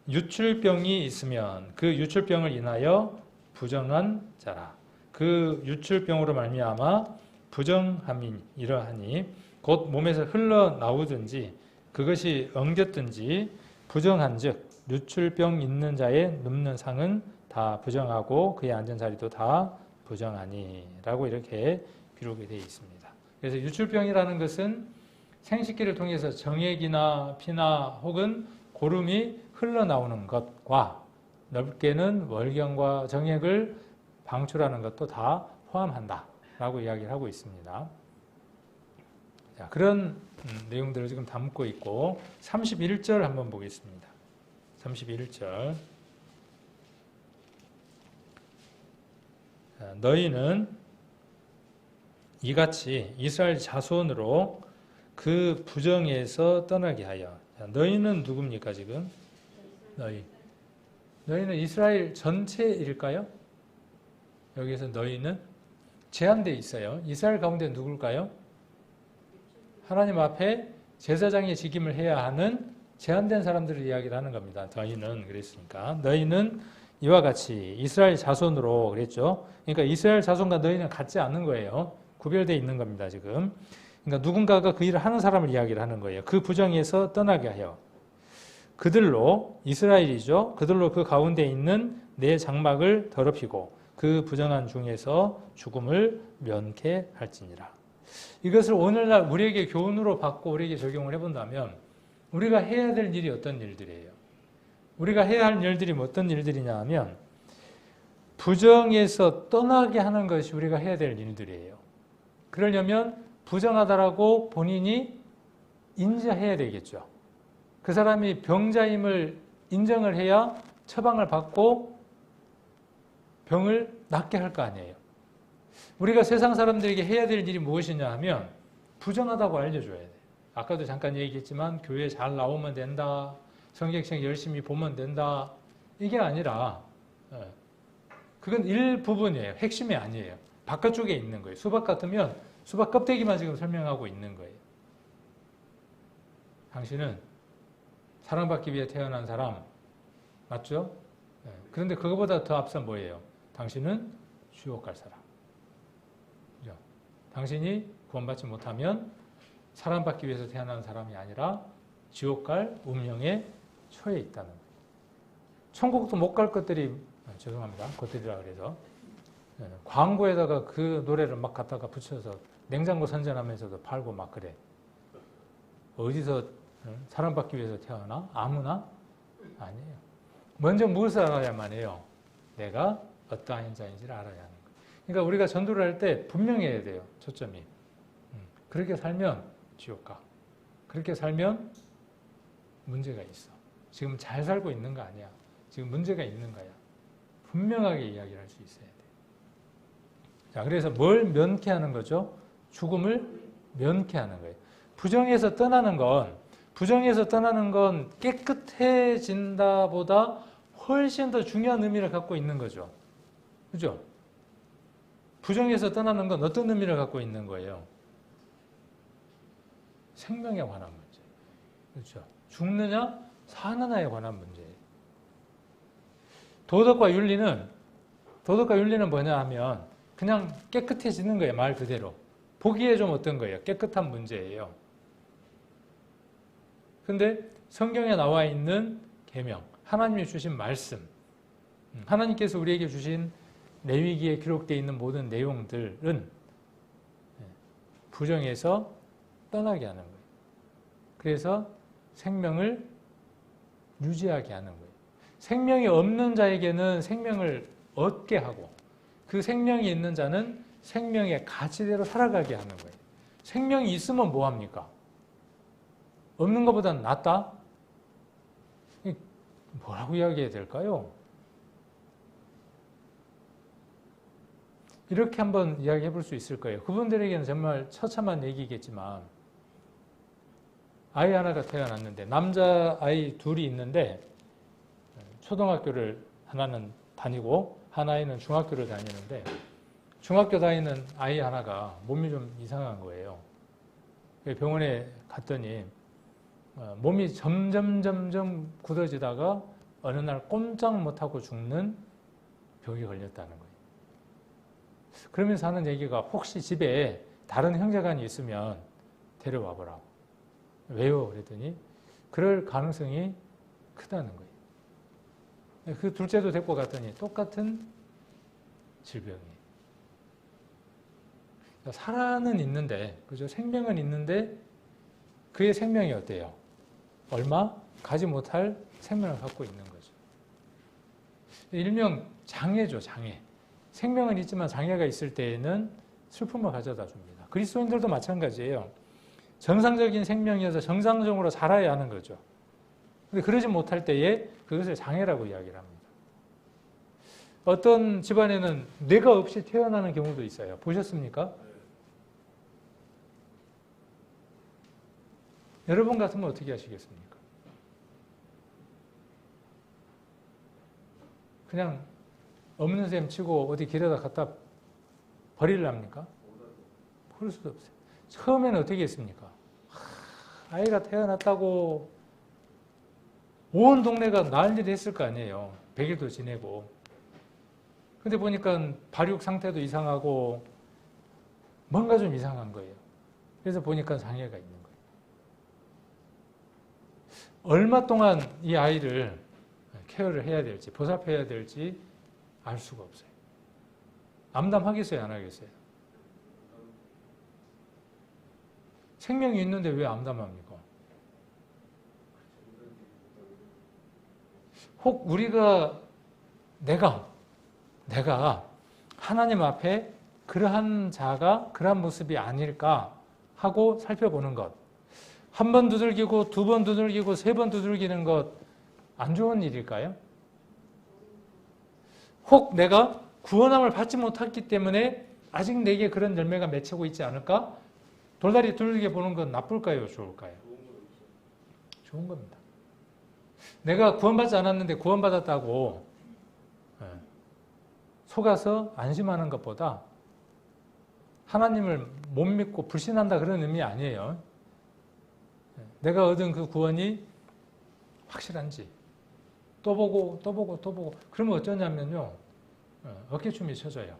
유출병이 있으면 그 유출병을 인하여 부정한 자라. 그 유출병으로 말미암아 부정함이 이러하니 곧 몸에서 흘러나오든지 그것이 엉겼든지 부정한즉 유출병 있는 자의 눕는 상은 다 부정하고 그의 앉은 자리도 다 부정하니 라고 이렇게 기록이 되어 있습니다. 그래서 유출병이라는 것은 생식기를 통해서 정액이나 피나 혹은 고름이 흘러나오는 것과 넓게는 월경과 정액을 방출하는 것도 다 포함한다 라고 이야기를 하고 있습니다. 자, 그런 내용들을 지금 담고 있고 31절 한번 보겠습니다. 31절. 너희는 이같이 이스라엘 자손으로 그 부정에서 떠나게 하여. 자, 너희는 누굽니까 지금? 너희는 이스라엘 전체일까요? 여기서 너희는 제한되어 있어요. 이스라엘 가운데 누굴까요? 하나님 앞에 제사장의 직임을 해야 하는 제한된 사람들을 이야기를 하는 겁니다. 너희는 그랬으니까. 너희는 이와 같이 이스라엘 자손으로 그랬죠. 그러니까 이스라엘 자손과 너희는 같지 않는 거예요. 구별되어 있는 겁니다. 지금. 그러니까 누군가가 그 일을 하는 사람을 이야기를 하는 거예요. 그 부정에서 떠나게 하여. 그들로 이스라엘이죠. 그들로 그 가운데 있는 내 장막을 더럽히고 그 부정한 중에서 죽음을 면케할지니라. 이것을 오늘날 우리에게 교훈으로 받고 우리에게 적용을 해본다면 우리가 해야 될 일이 어떤 일들이에요? 우리가 해야 할 일들이 어떤 일들이냐 하면 부정에서 떠나게 하는 것이 우리가 해야 될 일들이에요. 그러려면 부정하다라고 본인이 인지해야 되겠죠. 그 사람이 병자임을 인정을 해야 처방을 받고 병을 낫게 할 거 아니에요. 우리가 세상 사람들에게 해야 될 일이 무엇이냐 하면 부정하다고 알려줘야 돼요. 아까도 잠깐 얘기했지만 교회 잘 나오면 된다. 성경책 열심히 보면 된다. 이게 아니라 그건 일부분이에요. 핵심이 아니에요. 바깥쪽에 있는 거예요. 수박 같으면 수박 껍데기만 지금 설명하고 있는 거예요. 당신은 사랑받기 위해 태어난 사람 맞죠? 그런데 그거보다 더 앞선 뭐예요? 당신은 지옥 갈 사람. 그죠? 당신이 구원받지 못하면 사랑받기 위해서 태어난 사람이 아니라 지옥 갈 운명에 처해 있다는 거예요. 천국도 못 갈 것들이 죄송합니다. 것들이라 그래서 광고에다가 그 노래를 막 갖다가 붙여서 냉장고 선전하면서도 팔고 막 그래. 어디서 사랑받기 위해서 태어나? 아무나? 아니에요. 먼저 무엇을 알아야만 해요? 내가 어떠한 자인지를 알아야 하는 거예요. 그러니까 우리가 전도를 할 때 분명해야 돼요. 초점이. 그렇게 살면 지옥 가. 그렇게 살면 문제가 있어. 지금 잘 살고 있는 거 아니야. 지금 문제가 있는 거야. 분명하게 이야기를 할 수 있어야 돼. 자, 그래서 뭘 면케하는 거죠? 죽음을 면케하는 거예요. 부정에서 떠나는 건 깨끗해진다 보다 훨씬 더 중요한 의미를 갖고 있는 거죠. 그죠? 부정에서 떠나는 건 어떤 의미를 갖고 있는 거예요? 생명에 관한 문제. 그렇죠? 죽느냐, 사느냐에 관한 문제예요. 도덕과 윤리는 뭐냐 하면 그냥 깨끗해지는 거예요. 말 그대로. 보기에 좀 어떤 거예요? 깨끗한 문제예요. 근데 성경에 나와 있는 계명, 하나님이 주신 말씀, 하나님께서 우리에게 주신 레위기에 기록되어 있는 모든 내용들은 부정에서 떠나게 하는 거예요. 그래서 생명을 유지하게 하는 거예요. 생명이 없는 자에게는 생명을 얻게 하고 그 생명이 있는 자는 생명의 가치대로 살아가게 하는 거예요. 생명이 있으면 뭐합니까? 없는 것보다는 낫다? 뭐라고 이야기해야 될까요? 이렇게 한번 이야기해 볼 수 있을 거예요. 그분들에게는 정말 처참한 얘기겠지만 아이 하나가 태어났는데 남자아이 둘이 있는데 초등학교를 하나는 다니고 하나는 중학교를 다니는데 중학교 다니는 아이 하나가 몸이 좀 이상한 거예요. 병원에 갔더니 몸이 점점 굳어지다가 어느 날 꼼짝 못하고 죽는 병이 걸렸다는 거예요. 그러면서 하는 얘기가 혹시 집에 다른 형제간이 있으면 데려와 보라고. 왜요? 그랬더니 그럴 가능성이 크다는 거예요. 그 둘째도 데리고 갔더니 똑같은 질병이에요. 살아는 있는데, 그죠? 생명은 있는데 그의 생명이 어때요? 얼마 가지 못할 생명을 갖고 있는 거죠. 일명 장애죠, 장애. 생명은 있지만 장애가 있을 때에는 슬픔을 가져다 줍니다. 그리스도인들도 마찬가지예요. 정상적인 생명이어서 정상적으로 살아야 하는 거죠. 근데 그러지 못할 때에 그것을 장애라고 이야기를 합니다. 어떤 집안에는 뇌가 없이 태어나는 경우도 있어요. 보셨습니까? 여러분 같으면 어떻게 하시겠습니까? 그냥 없는 셈 치고 어디 길에다 갖다 버리려합니까? 그럴 수도 없어요. 처음에는 어떻게 했습니까? 아이가 태어났다고 온 동네가 난리를 했을 거 아니에요. 100일도 지내고. 근데 보니까 발육 상태도 이상하고 뭔가 좀 이상한 거예요. 그래서 보니까 장애가 있는 거예요. 얼마 동안 이 아이를 케어를 해야 될지, 보살펴야 될지 알 수가 없어요. 암담하겠어요, 안 하겠어요? 생명이 있는데 왜 암담합니까? 혹 우리가 내가 하나님 앞에 그러한 자가 그러한 모습이 아닐까 하고 살펴보는 것. 한 번 두들기고 두 번 두들기고 세 번 두들기는 것 안 좋은 일일까요? 혹 내가 구원함을 받지 못했기 때문에 아직 내게 그런 열매가 맺히고 있지 않을까? 돌다리 두들겨 보는 건 나쁠까요? 좋을까요? 좋은 겁니다. 내가 구원받지 않았는데 구원받았다고 속아서 안심하는 것보다 하나님을 못 믿고 불신한다 그런 의미 아니에요. 내가 얻은 그 구원이 확실한지 또 보고 또 보고 또 보고 그러면 어쩌냐면요. 어깨춤이 쳐져요.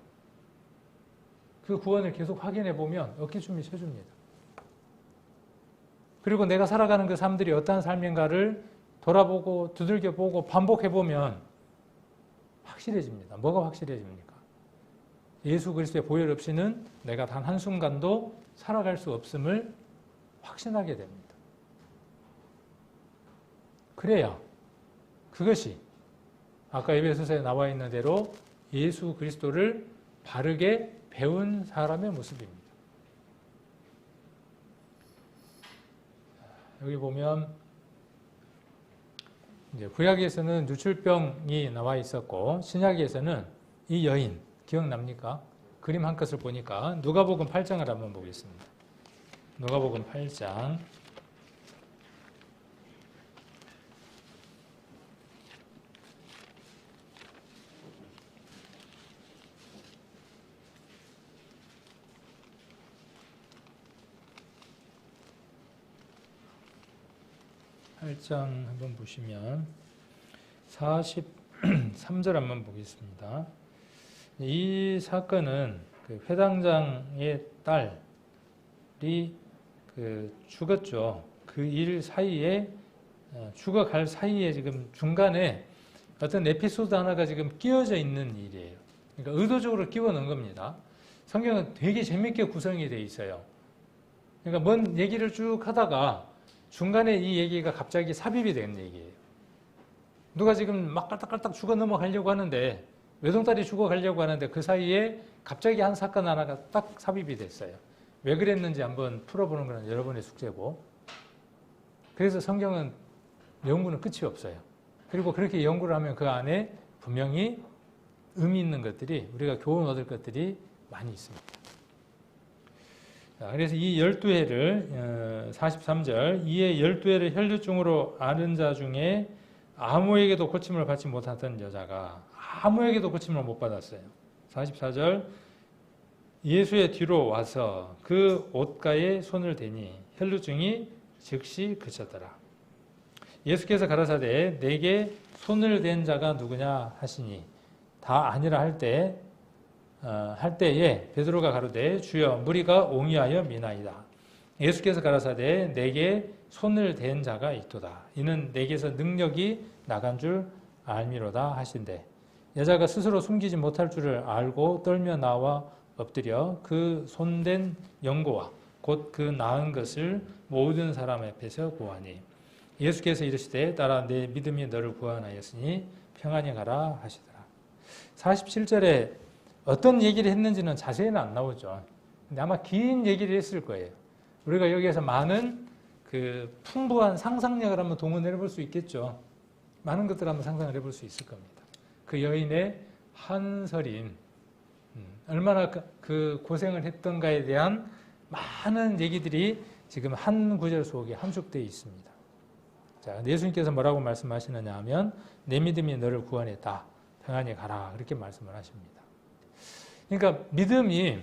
그 구원을 계속 확인해 보면 어깨춤이 쳐줍니다. 그리고 내가 살아가는 그 삶들이 어떠한 삶인가를 돌아보고 두들겨보고 반복해보면 확실해집니다. 뭐가 확실해집니까? 예수 그리스도의 보혈 없이는 내가 단 한순간도 살아갈 수 없음을 확신하게 됩니다. 그래야 그것이 아까 에베소서에 나와 있는 대로 예수 그리스도를 바르게 배운 사람의 모습입니다. 여기 보면 이제 구약에서는 누출병이 나와 있었고 신약에서는 이 여인 기억납니까? 그림 한 컷을 보니까 누가복음 8장을 한번 보겠습니다. 누가복음 8장 8장 한번 보시면 43절 한번 보겠습니다. 이 사건은 그 회당장의 딸이 죽었죠. 그 일 사이에 죽어갈 사이에 지금 중간에 어떤 에피소드 하나가 지금 끼워져 있는 일이에요. 그러니까 의도적으로 끼워 넣은 겁니다. 성경은 되게 재밌게 구성이 되어 있어요. 그러니까 뭔 얘기를 쭉 하다가 중간에 이 얘기가 갑자기 삽입이 된 얘기예요. 누가 지금 막 깔딱깔딱 죽어 넘어가려고 하는데 외동딸이 죽어가려고 하는데 그 사이에 갑자기 한 사건 하나가 딱 삽입이 됐어요. 왜 그랬는지 한번 풀어보는 건 여러분의 숙제고 그래서 성경은 연구는 끝이 없어요. 그리고 그렇게 연구를 하면 그 안에 분명히 의미 있는 것들이 우리가 교훈 얻을 것들이 많이 있습니다. 자, 그래서 이 12회를 43절 이에 12회를 혈류증으로 앓은 자 중에 아무에게도 고침을 받지 못하던 여자가 아무에게도 고침을 못 받았어요. 44절 예수의 뒤로 와서 그 옷가에 손을 대니 혈류증이 즉시 그쳤더라. 예수께서 가라사대 내게 손을 댄 자가 누구냐 하시니 다 아니라 할 때에 베드로가 가로되 주여 무리가 옹이하여 미나이다. 예수께서 가라사대 내게 손을 댄 자가 있도다. 이는 내게서 능력이 나간 줄 알미로다 하신대. 여자가 스스로 숨기지 못할 줄을 알고 떨며 나와 엎드려 그 손댄 연고와 곧 그 나은 것을 모든 사람 앞에서 고하니 예수께서 이르시되 따라 내 믿음이 너를 구원하였으니 평안히 가라 하시더라. 47절에 어떤 얘기를 했는지는 자세히는 안 나오죠. 근데 아마 긴 얘기를 했을 거예요. 우리가 여기에서 많은 그 풍부한 상상력을 한번 동원해 볼 수 있겠죠. 많은 것들을 한번 상상을 해볼 수 있을 겁니다. 그 여인의 한설인 얼마나 그 고생을 했던가에 대한 많은 얘기들이 지금 한 구절 속에 함축되어 있습니다. 자, 예수님께서 뭐라고 말씀하시느냐 하면 내 믿음이 너를 구원했다. 평안히 가라. 그렇게 말씀을 하십니다. 그러니까 믿음이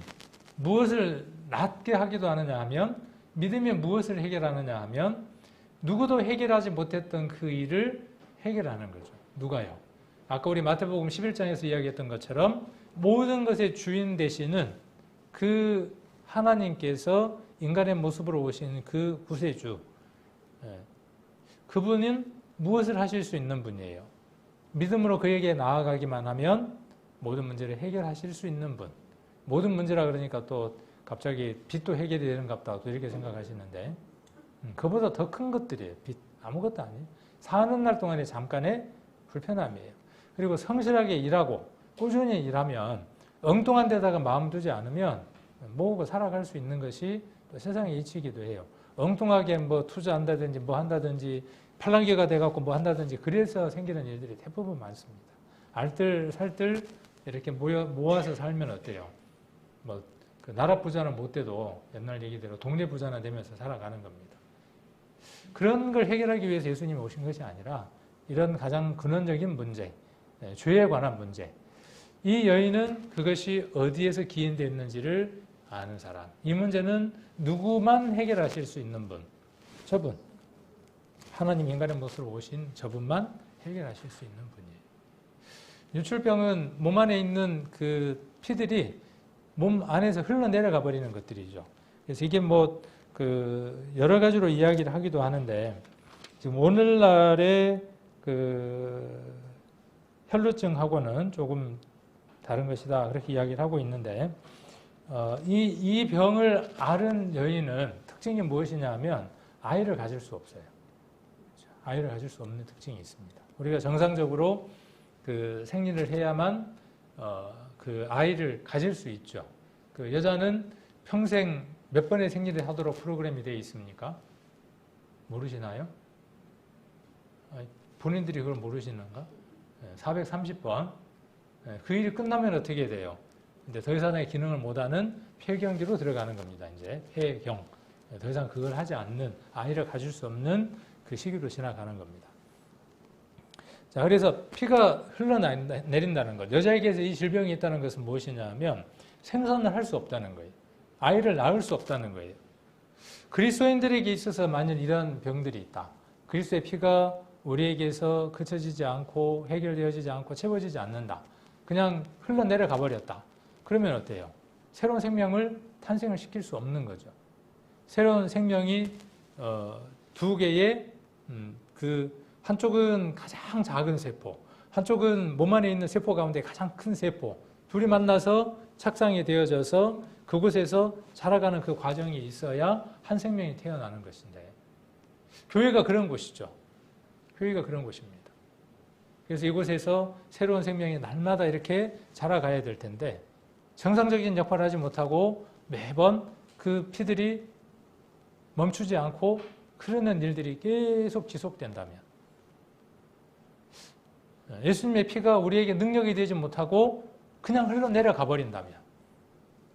무엇을 낫게 하기도 하느냐 하면 믿음이 무엇을 해결하느냐 하면 누구도 해결하지 못했던 그 일을 해결하는 거죠. 누가요? 아까 우리 마태복음 11장에서 이야기했던 것처럼 모든 것의 주인 되시는 그 하나님께서 인간의 모습으로 오신 그 구세주 그분은 무엇을 하실 수 있는 분이에요. 믿음으로 그에게 나아가기만 하면 모든 문제를 해결하실 수 있는 분. 모든 문제라 그러니까 또 갑자기 빚도 해결이 되는가 보다 또 이렇게 생각하시는데 그보다 더 큰 것들이에요. 빚 아무것도 아니에요. 사는 날 동안의 잠깐의 불편함이에요. 그리고 성실하게 일하고 꾸준히 일하면 엉뚱한 데다가 마음 두지 않으면 모으고 살아갈 수 있는 것이 또 세상의 이치이기도 해요. 엉뚱하게 뭐 투자한다든지 뭐 한다든지 팔랑귀가 돼갖고 뭐 한다든지 그래서 생기는 일들이 대부분 많습니다. 알뜰살뜰 이렇게 모아서 살면 어때요? 뭐 그 나라 부자는 못 돼도 옛날 얘기대로 동네 부자는 되면서 살아가는 겁니다. 그런 걸 해결하기 위해서 예수님이 오신 것이 아니라 이런 가장 근원적인 문제, 죄에 관한 문제. 이 여인은 그것이 어디에서 기인되어 있는지를 아는 사람. 이 문제는 누구만 해결하실 수 있는 분. 저분, 하나님 인간의 모습으로 오신 저분만 해결하실 수 있는 분이에요. 유출병은 몸 안에 있는 그 피들이 몸 안에서 흘러내려가 버리는 것들이죠. 그래서 이게 뭐 그 여러 가지로 이야기를 하기도 하는데, 지금 오늘날의 그 혈루증하고는 조금 다른 것이다, 그렇게 이야기를 하고 있는데, 이 병을 앓은 여인은 특징이 무엇이냐면 아이를 가질 수 없어요. 아이를 가질 수 없는 특징이 있습니다. 우리가 정상적으로 그 생리를 해야만 그 아이를 가질 수 있죠. 그 여자는 평생 몇 번의 생리를 하도록 프로그램이 되어 있습니까? 모르시나요? 본인들이 그걸 모르시는가? 430번. 그 일이 끝나면 어떻게 돼요? 근데 더 이상의 기능을 못하는 폐경기로 들어가는 겁니다. 이제 폐경. 더 이상 그걸 하지 않는, 아이를 가질 수 없는 그 시기로 지나가는 겁니다. 자, 그래서 피가 흘러내린다는 것. 여자에게서 이 질병이 있다는 것은 무엇이냐면 생산을 할 수 없다는 거예요. 아이를 낳을 수 없다는 거예요. 그리스도인들에게 있어서 만일 이런 병들이 있다. 그리스도의 피가 우리에게서 그쳐지지 않고 해결되어지지 않고 채워지지 않는다. 그냥 흘러내려가 버렸다. 그러면 어때요? 새로운 생명을 탄생을 시킬 수 없는 거죠. 새로운 생명이 두 개의 그 한쪽은 가장 작은 세포, 한쪽은 몸 안에 있는 세포 가운데 가장 큰 세포, 둘이 만나서 착상이 되어져서 그곳에서 자라가는 그 과정이 있어야 한 생명이 태어나는 것인데, 교회가 그런 곳이죠. 교회가 그런 곳입니다. 그래서 이곳에서 새로운 생명이 날마다 이렇게 자라가야 될 텐데, 정상적인 역할을 하지 못하고 매번 그 피들이 멈추지 않고 흐르는 일들이 계속 지속된다면, 예수님의 피가 우리에게 능력이 되지 못하고 그냥 흘러내려가 버린다면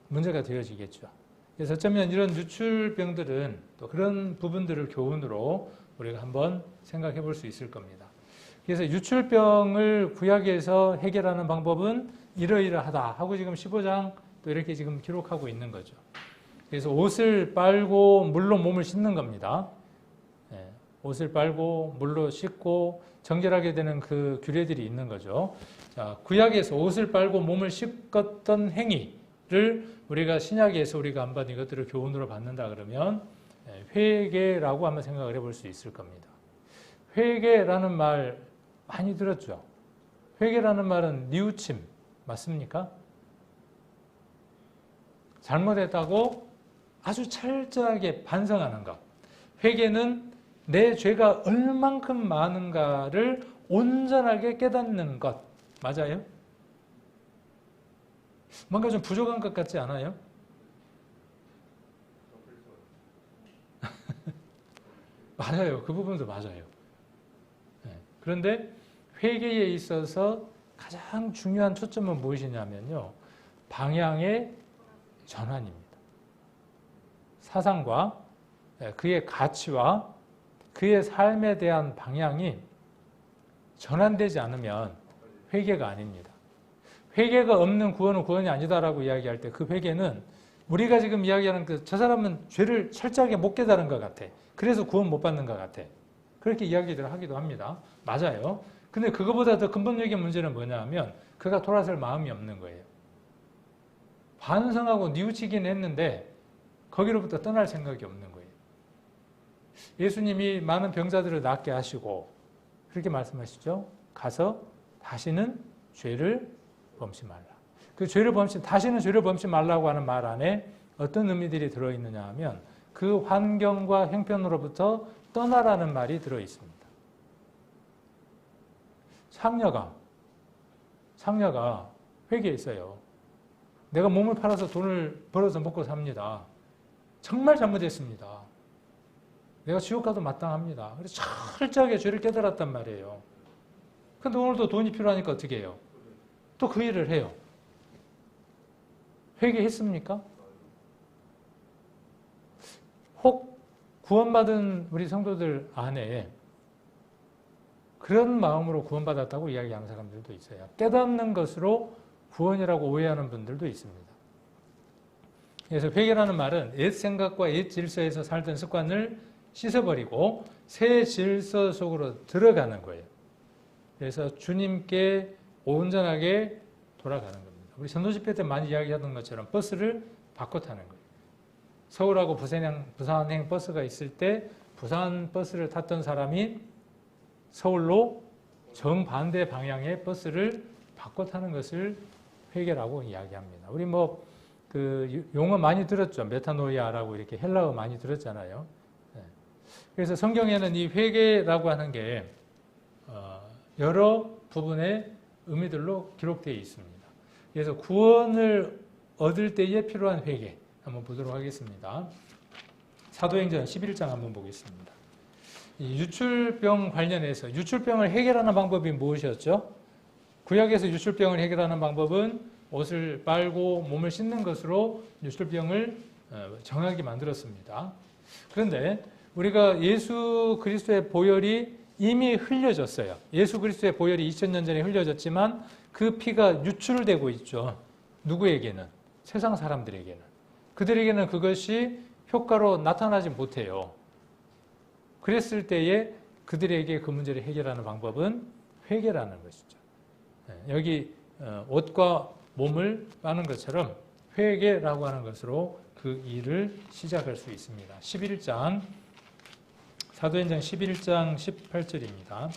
문제가 되어지겠죠. 그래서 어쩌면 이런 유출병들은 또 그런 부분들을 교훈으로 우리가 한번 생각해 볼 수 있을 겁니다. 그래서 유출병을 구약에서 해결하는 방법은 이러이러하다 하고 지금 15장 또 이렇게 지금 기록하고 있는 거죠. 그래서 옷을 빨고 물로 몸을 씻는 겁니다. 옷을 빨고 물로 씻고 정결하게 되는 그 규례들이 있는 거죠. 자, 구약에서 옷을 빨고 몸을 씻었던 행위를 우리가 신약에서 우리가 한번 이것들을 교훈으로 받는다 그러면 회개라고 한번 생각을 해볼 수 있을 겁니다. 회개라는 말 많이 들었죠. 회개라는 말은 뉘우침 맞습니까? 잘못했다고 아주 철저하게 반성하는 것. 회개는 내 죄가 얼만큼 많은가를 온전하게 깨닫는 것. 맞아요? 뭔가 좀 부족한 것 같지 않아요? 맞아요. 그 부분도 맞아요. 그런데 회개에 있어서 가장 중요한 초점은 무엇이냐면요. 방향의 전환입니다. 사상과 그의 가치와 그의 삶에 대한 방향이 전환되지 않으면 회개가 아닙니다. 회개가 없는 구원은 구원이 아니다라고 이야기할 때 그 회개는 우리가 지금 이야기하는 저 사람은 죄를 철저하게 못 깨달은 것 같아. 그래서 구원 못 받는 것 같아. 그렇게 이야기들을 하기도 합니다. 맞아요. 근데 그거보다 더 근본적인 문제는 뭐냐 하면 그가 돌아설 마음이 없는 거예요. 반성하고 뉘우치긴 했는데 거기로부터 떠날 생각이 없는 거예요. 예수님이 많은 병자들을 낫게 하시고 그렇게 말씀하시죠. 가서 다시는 죄를 범치 말라. 그 다시는 죄를 범치 말라고 하는 말 안에 어떤 의미들이 들어있느냐 하면 그 환경과 형편으로부터 떠나라는 말이 들어있습니다. 상녀가 회개했어요. 내가 몸을 팔아서 돈을 벌어서 먹고 삽니다. 정말 잘못했습니다. 내가 지옥 가도 마땅합니다. 그래서 철저하게 죄를 깨달았단 말이에요. 근데 오늘도 돈이 필요하니까 어떻게 해요? 또 그 일을 해요. 회개했습니까? 혹 구원받은 우리 성도들 안에 그런 마음으로 구원받았다고 이야기하는 사람들도 있어요. 깨닫는 것으로 구원이라고 오해하는 분들도 있습니다. 그래서 회개라는 말은 옛 생각과 옛 질서에서 살던 습관을 씻어버리고 새 질서 속으로 들어가는 거예요. 그래서 주님께 온전하게 돌아가는 겁니다. 우리 선도 집회 때 많이 이야기하던 것처럼 버스를 바꿔 타는 거예요. 서울하고 부산행 버스가 있을 때 부산 버스를 탔던 사람이 서울로 정반대 방향의 버스를 바꿔 타는 것을 회개라고 이야기합니다. 우리 그 용어 많이 들었죠. 메타노이아라고 이렇게 헬라어 많이 들었잖아요. 그래서 성경에는 이 회개라고 하는 게 여러 부분의 의미들로 기록되어 있습니다. 그래서 구원을 얻을 때에 필요한 회개 한번 보도록 하겠습니다. 사도행전 11장 한번 보겠습니다. 이 유출병 관련해서 유출병을 해결하는 방법이 무엇이었죠? 구약에서 유출병을 해결하는 방법은 옷을 빨고 몸을 씻는 것으로 유출병을 정하게 만들었습니다. 그런데 우리가 예수 그리스도의 보혈이 이미 흘려졌어요. 예수 그리스도의 보혈이 2000년 전에 흘려졌지만 그 피가 유출되고 있죠. 누구에게는? 세상 사람들에게는. 그들에게는 그것이 효과로 나타나지 못해요. 그랬을 때에 그들에게 그 문제를 해결하는 방법은 회개라는 것이죠. 여기 옷과 몸을 빠는 것처럼 회개라고 하는 것으로 그 일을 시작할 수 있습니다. 11장 사도행전 11장 18절입니다.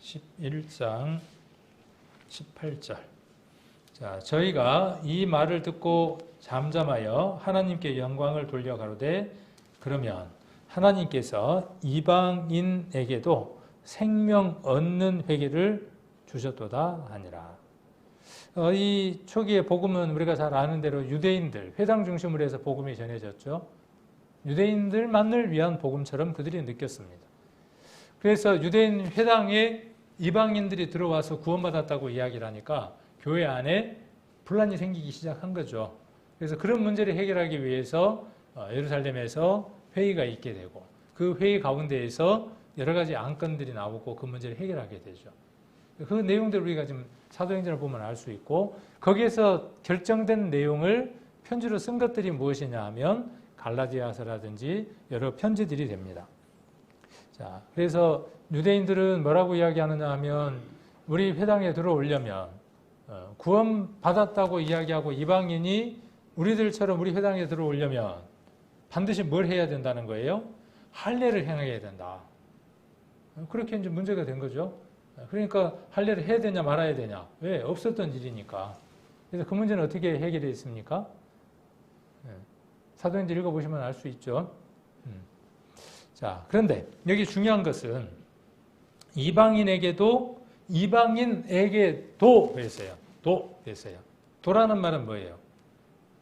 11장 18절. 자, 저희가 이 말을 듣고 잠잠하여 하나님께 영광을 돌려 가로되 그러면 하나님께서 이방인에게도 생명 얻는 회개를 주셨도다 하니라. 이 초기의 복음은 우리가 잘 아는 대로 유대인들, 회당 중심으로 해서 복음이 전해졌죠. 유대인들만을 위한 복음처럼 그들이 느꼈습니다. 그래서 유대인 회당에 이방인들이 들어와서 구원받았다고 이야기를 하니까 교회 안에 분란이 생기기 시작한 거죠. 그래서 그런 문제를 해결하기 위해서 예루살렘에서 회의가 있게 되고 그 회의 가운데에서 여러 가지 안건들이 나오고 그 문제를 해결하게 되죠. 그 내용들을 우리가 지금 사도행전을 보면 알 수 있고 거기에서 결정된 내용을 편지로 쓴 것들이 무엇이냐 하면 갈라디아서라든지 여러 편지들이 됩니다. 자, 그래서 유대인들은 뭐라고 이야기하느냐 하면 우리 회당에 들어오려면 구원받았다고 이야기하고 이방인이 우리들처럼 우리 회당에 들어오려면 반드시 뭘 해야 된다는 거예요? 할례를 행해야 된다. 그렇게 이제 문제가 된 거죠. 그러니까 할례를 해야 되냐 말아야 되냐. 왜? 없었던 일이니까. 그래서 그 문제는 어떻게 해결이 있습니까? 사도행전 읽어보시면 알 수 있죠. 자, 그런데 여기 중요한 것은 이방인에게도 했어요. 했어요. 도라는 말은 뭐예요?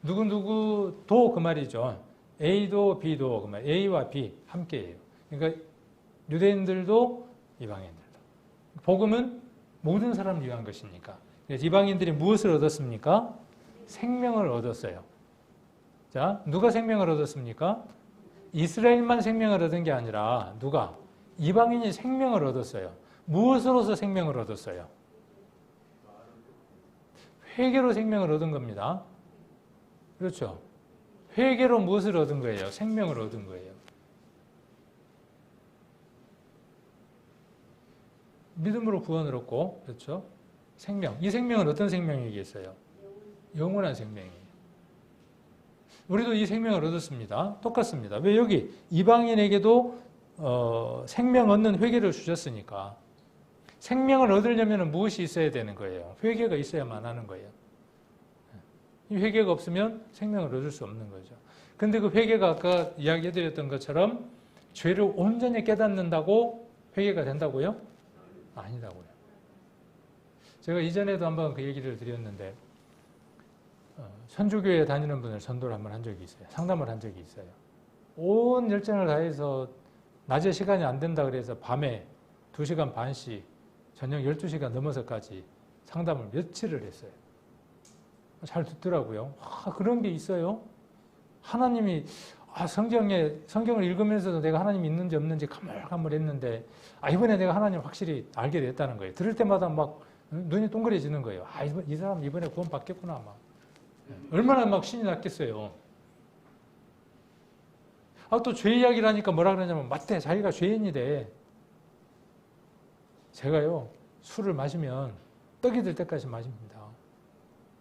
누구 도 그 말이죠. A도 B도 그 말. A와 B 함께예요. 그러니까 유대인들도 이방인들도. 복음은 모든 사람을 위한 것이니까. 그래서 이방인들이 무엇을 얻었습니까? 생명을 얻었어요. 자, 누가 생명을 얻었습니까? 이스라엘만 생명을 얻은 게 아니라 누가? 이방인이 생명을 얻었어요. 무엇으로서 생명을 얻었어요? 회개로 생명을 얻은 겁니다. 그렇죠? 회개로 무엇을 얻은 거예요? 생명을 얻은 거예요. 믿음으로 구원을 얻고, 그렇죠? 생명. 이 생명은 어떤 생명이겠어요? 영원한 생명이에요. 우리도 이 생명을 얻었습니다. 똑같습니다. 왜 여기 이방인에게도 생명 얻는 회개를 주셨으니까 생명을 얻으려면 무엇이 있어야 되는 거예요? 회개가 있어야만 하는 거예요. 이 회개가 없으면 생명을 얻을 수 없는 거죠. 근데 그 회개가 아까 이야기해드렸던 것처럼 죄를 온전히 깨닫는다고 회개가 된다고요? 아니다고요. 제가 이전에도 한번 그 얘기를 드렸는데 선주교회 다니는 분을 전도를 한번 한 적이 있어요. 상담을 한 적이 있어요. 온 열정을 다해서 낮에 시간이 안 된다 그래서 밤에 2시간 반씩 저녁 12시간 넘어서까지 상담을 며칠을 했어요. 잘 듣더라고요. 그런 게 있어요. 하나님이 성경을 읽으면서도 내가 하나님이 있는지 없는지 가물가물했는데 이번에 내가 하나님을 확실히 알게 됐다는 거예요. 들을 때마다 막 눈이 동그래지는 거예요. 이 사람 이번에 구원 받겠구나 막. 얼마나 막 신이 났겠어요. 또 죄 이야기를 하니까 뭐라 그러냐면 맞대, 자기가 죄인이래. 제가요, 술을 마시면 떡이 들 때까지 마십니다.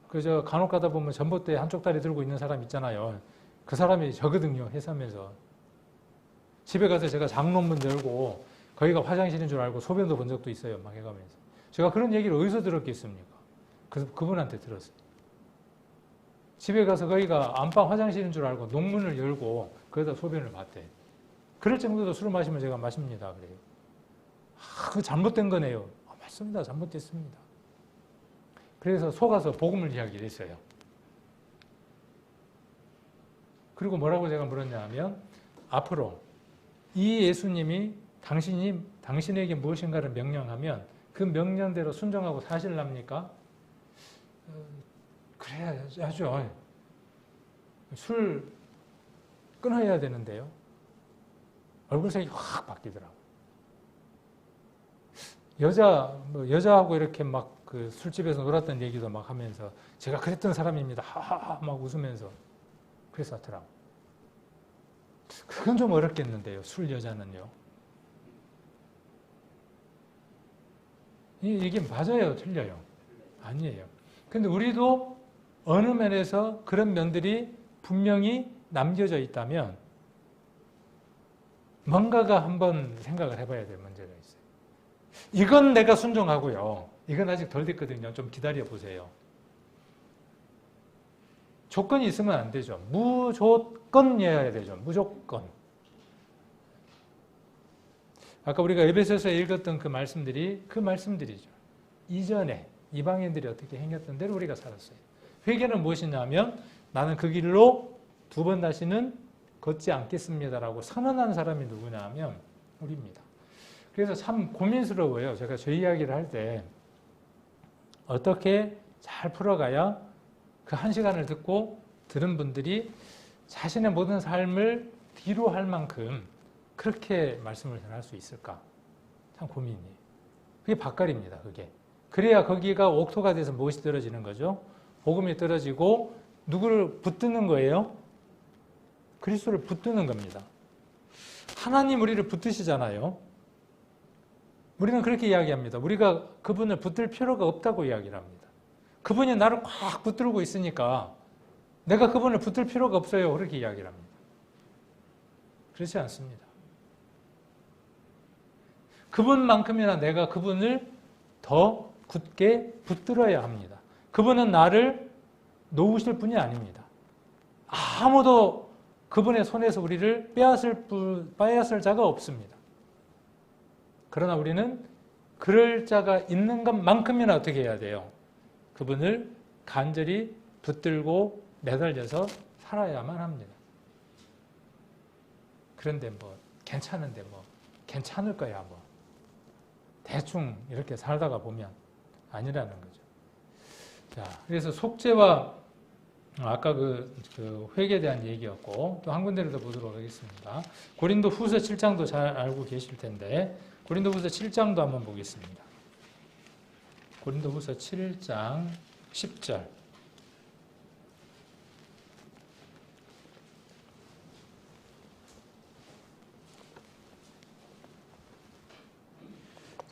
그저 간혹 가다 보면 전봇대 한쪽 다리 들고 있는 사람 있잖아요. 그 사람이 저거든요, 회사면서. 집에 가서 제가 장롱문 열고 거기가 화장실인 줄 알고 소변도 본 적도 있어요, 막 해가면서. 제가 그런 얘기를 어디서 들었겠습니까? 그분한테 들었어요. 집에 가서 거기가 안방 화장실인 줄 알고 농문을 열고 거기다 소변을 봤대. 그럴 정도로 술을 마시면 제가 마십니다. 그래요. 그거 잘못된 거네요. 맞습니다. 잘못됐습니다. 그래서 속아서 복음을 이야기를 했어요. 그리고 뭐라고 제가 물었냐 하면 앞으로 이 예수님이 당신에게 무엇인가를 명령하면 그 명령대로 순종하고 사실랍니까? 그래야죠. 술 끊어야 되는데요. 얼굴색이 확 바뀌더라고요. 여자하고 이렇게 막 그 술집에서 놀았던 얘기도 막 하면서 제가 그랬던 사람입니다. 하하하 막 웃으면서 그래서 하더라고요. 그건 좀 어렵겠는데요. 술 여자는요. 이게 맞아요? 틀려요? 아니에요. 근데 우리도 어느 면에서 그런 면들이 분명히 남겨져 있다면 뭔가가 한번 생각을 해봐야 될 문제가 있어요. 이건 내가 순종하고요. 이건 아직 덜 됐거든요. 좀 기다려 보세요. 조건이 있으면 안 되죠. 무조건이어야 되죠. 무조건. 아까 우리가 에베소서에 읽었던 그 말씀들이죠. 이전에 이방인들이 어떻게 행했던 대로 우리가 살았어요. 회개는 무엇이냐면 나는 그 길로 두 번 다시는 걷지 않겠습니다라고 선언한 사람이 누구냐 하면 우리입니다. 그래서 참 고민스러워요. 제가 저 이야기를 할 때 어떻게 잘 풀어가야 그 한 시간을 듣고 들은 분들이 자신의 모든 삶을 뒤로 할 만큼 그렇게 말씀을 전할 수 있을까? 참 고민이에요. 그게 밥갈입니다. 그게. 그래야 거기가 옥토가 돼서 무엇이 떨어지는 거죠? 복음이 떨어지고 누구를 붙드는 거예요? 그리스도를 붙드는 겁니다. 하나님 우리를 붙드시잖아요. 우리는 그렇게 이야기합니다. 우리가 그분을 붙들 필요가 없다고 이야기를 합니다. 그분이 나를 꽉 붙들고 있으니까 내가 그분을 붙들 필요가 없어요. 그렇게 이야기를 합니다. 그렇지 않습니다. 그분만큼이나 내가 그분을 더 굳게 붙들어야 합니다. 그분은 나를 놓으실 분이 아닙니다. 아무도 그분의 손에서 우리를 빼앗을 자가 없습니다. 그러나 우리는 그럴 자가 있는 것만큼이나 어떻게 해야 돼요? 그분을 간절히 붙들고 매달려서 살아야만 합니다. 그런데 괜찮은데 괜찮을 거야 대충 이렇게 살다가 보면 아니라는 거죠. 자, 그래서 속죄와 아까 그 회개에 대한 얘기였고 또 한 군데를 더 보도록 하겠습니다. 고린도 후서 7장도 잘 알고 계실 텐데 고린도 후서 7장도 한번 보겠습니다. 고린도 후서 7장 10절.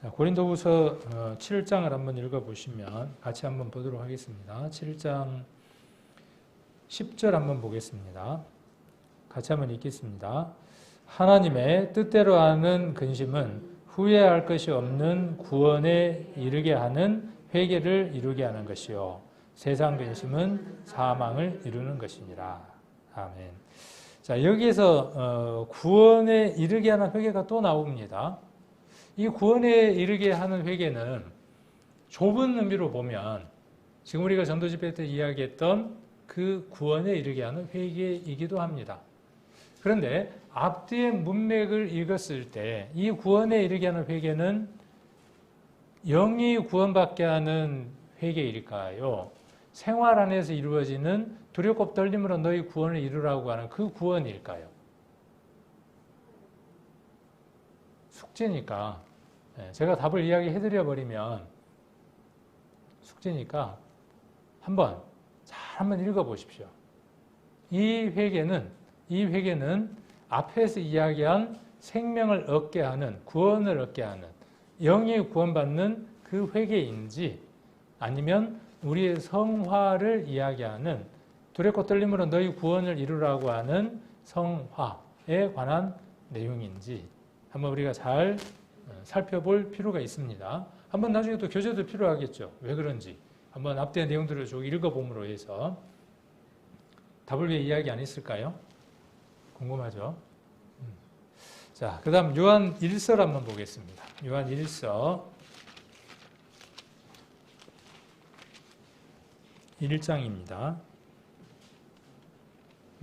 자, 고린도 후서 7장을 한번 읽어보시면 같이 한번 보도록 하겠습니다. 7장 10절 한번 보겠습니다. 같이 한번 읽겠습니다. 하나님의 뜻대로 하는 근심은 후회할 것이 없는 구원에 이르게 하는 회개를 이루게 하는 것이요 세상 근심은 사망을 이루는 것이니라. 아멘. 자, 여기에서 구원에 이르게 하는 회개가 또 나옵니다. 이 구원에 이르게 하는 회개는 좁은 의미로 보면 지금 우리가 전도 집회 때 이야기했던 그 구원에 이르게 하는 회개이기도 합니다. 그런데 앞뒤의 문맥을 읽었을 때 이 구원에 이르게 하는 회개는 영이 구원받게 하는 회개일까요? 생활 안에서 이루어지는 두렵고 떨림으로 너희 구원을 이루라고 하는 그 구원일까요? 숙제니까 제가 답을 이야기해드려 버리면 숙제니까 한번 읽어보십시오. 이 회개는 앞에서 이야기한 생명을 얻게 하는, 구원을 얻게 하는, 영이 구원받는 그 회개인지 아니면 우리의 성화를 이야기하는 두렵고 떨림으로 너희 구원을 이루라고 하는 성화에 관한 내용인지 한번 우리가 잘 살펴볼 필요가 있습니다. 한번 나중에 또 교재도 필요하겠죠. 왜 그런지 한번 앞뒤의 내용들을 쭉 읽어봄으로 해서 답을 위해 이야기 안 있을까요? 궁금하죠? 자, 그 다음 요한 1서 한번 보겠습니다. 요한 1서 1장입니다.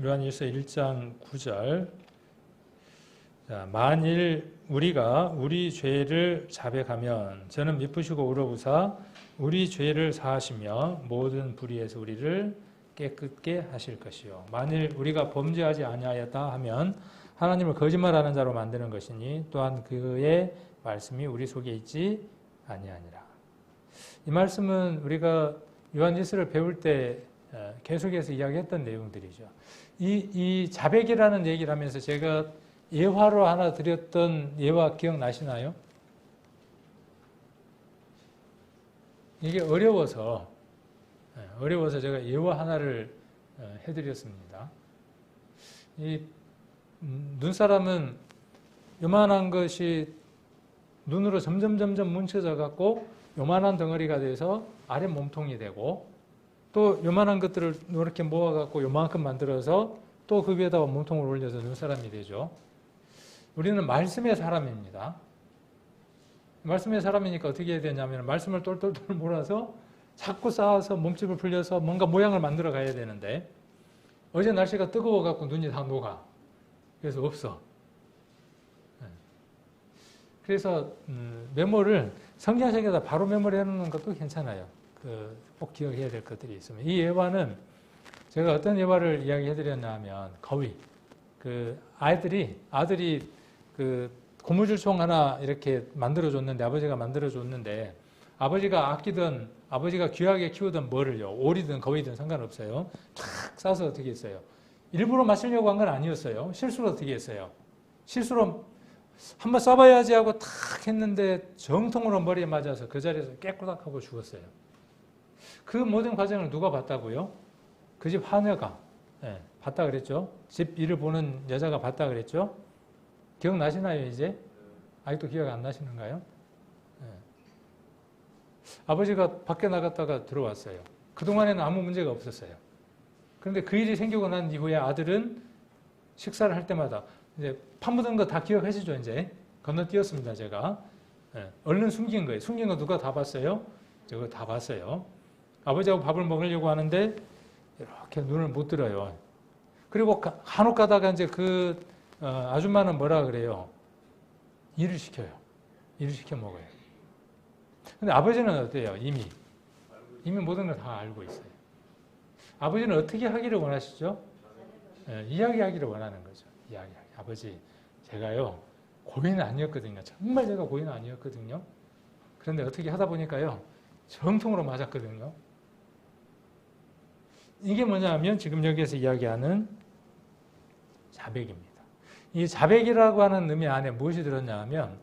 요한 1서 1장 9절. 자, 만일 우리가 우리 죄를 자백하면 저는 미쁘시고 의로우사 우리 죄를 사하시며 모든 불의에서 우리를 깨끗게 하실 것이요. 만일 우리가 범죄하지 아니하였다 하면 하나님을 거짓말하는 자로 만드는 것이니 또한 그의 말씀이 우리 속에 있지 아니하니라. 이 말씀은 우리가 요한 1서를 배울 때 계속해서 이야기했던 내용들이죠. 이 자백이라는 얘기를 하면서 제가 예화로 하나 드렸던 예화 기억나시나요? 이게 어려워서 제가 예화 하나를 해드렸습니다. 이 눈사람은 요만한 것이 눈으로 점점 뭉쳐져 갖고 요만한 덩어리가 돼서 아래 몸통이 되고 또 요만한 것들을 이렇게 모아 갖고 요만큼 만들어서 또 그 위에다가 몸통을 올려서 눈사람이 되죠. 우리는 말씀의 사람입니다. 말씀의 사람이니까 어떻게 해야 되냐면 말씀을 똘똘똘 몰아서 자꾸 쌓아서 몸집을 풀려서 뭔가 모양을 만들어 가야 되는데 어제 날씨가 뜨거워 갖고 눈이 다 녹아. 그래서 없어. 그래서 메모를 성경책에다 바로 메모를 해놓는 것도 괜찮아요. 꼭 기억해야 될 것들이 있으면. 이 예화는 제가 어떤 예화를 이야기해 드렸냐 하면 거위. 아들이 고무줄총 하나 이렇게 만들어줬는데 아버지가 만들어줬는데 아버지가 귀하게 키우던 뭐를요. 오리든 거위든 상관없어요. 탁 싸서 어떻게 했어요. 일부러 맞추려고 한 건 아니었어요. 실수로 어떻게 했어요. 실수로 한번 쏴봐야지 하고 탁 했는데 정통으로 머리에 맞아서 그 자리에서 깨꾸닥하고 죽었어요. 그 모든 과정을 누가 봤다고요? 그 집 하녀가 봤다 그랬죠. 집 일을 보는 여자가 봤다 그랬죠. 기억나시나요 이제? 아직도 기억 안 나시는가요? 아버지가 밖에 나갔다가 들어왔어요. 그동안에는 아무 문제가 없었어요. 그런데 그 일이 생기고 난 이후에 아들은 식사를 할 때마다 이제 파묻은 거 다 기억하시죠 이제? 건너뛰었습니다 제가. 얼른 숨긴 거예요. 숨긴 거 누가 다 봤어요? 제가 다 봤어요. 아버지하고 밥을 먹으려고 하는데 이렇게 눈을 못 들어요. 그리고 간혹 가다가 이제 아줌마는 뭐라 그래요? 일을 시켜요. 일을 시켜 먹어요. 근데 아버지는 어때요? 이미 모든 걸 다 알고 있어요. 아버지는 어떻게 하기를 원하시죠? 이야기하기를 원하는 거죠. 이야기하기. 아버지, 제가요, 고의는 아니었거든요. 정말 제가 고의는 아니었거든요. 그런데 어떻게 하다 보니까요, 정통으로 맞았거든요. 이게 뭐냐 하면 지금 여기에서 이야기하는 자백입니다. 이 자백이라고 하는 의미 안에 무엇이 들었냐 하면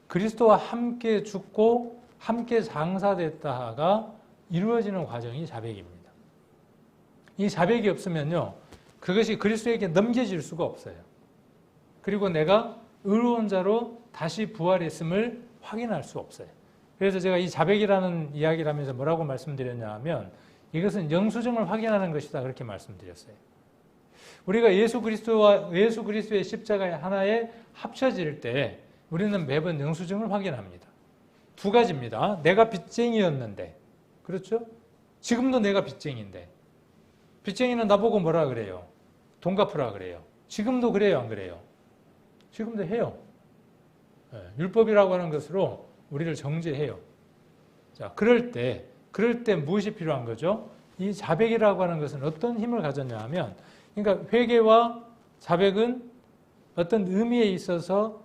그리스도와 함께 죽고 함께 장사됐다가 이루어지는 과정이 자백입니다. 이 자백이 없으면요, 그것이 그리스도에게 넘겨질 수가 없어요. 그리고 내가 의로운 자로 다시 부활했음을 확인할 수 없어요. 그래서 제가 이 자백이라는 이야기를 하면서 뭐라고 말씀드렸냐 하면 이것은 영수증을 확인하는 것이다 그렇게 말씀드렸어요. 우리가 예수 그리스도의 십자가의 하나에 합쳐질 때 우리는 매번 영수증을 확인합니다. 두 가지입니다. 내가 빚쟁이였는데, 그렇죠? 지금도 내가 빚쟁이인데, 빚쟁이는 나보고 뭐라 그래요? 돈 갚으라 그래요. 지금도 그래요, 안 그래요? 지금도 해요. 율법이라고 하는 것으로 우리를 정죄해요. 자, 그럴 때 무엇이 필요한 거죠? 이 자백이라고 하는 것은 어떤 힘을 가졌냐 하면, 그러니까 회개와 자백은 어떤 의미에 있어서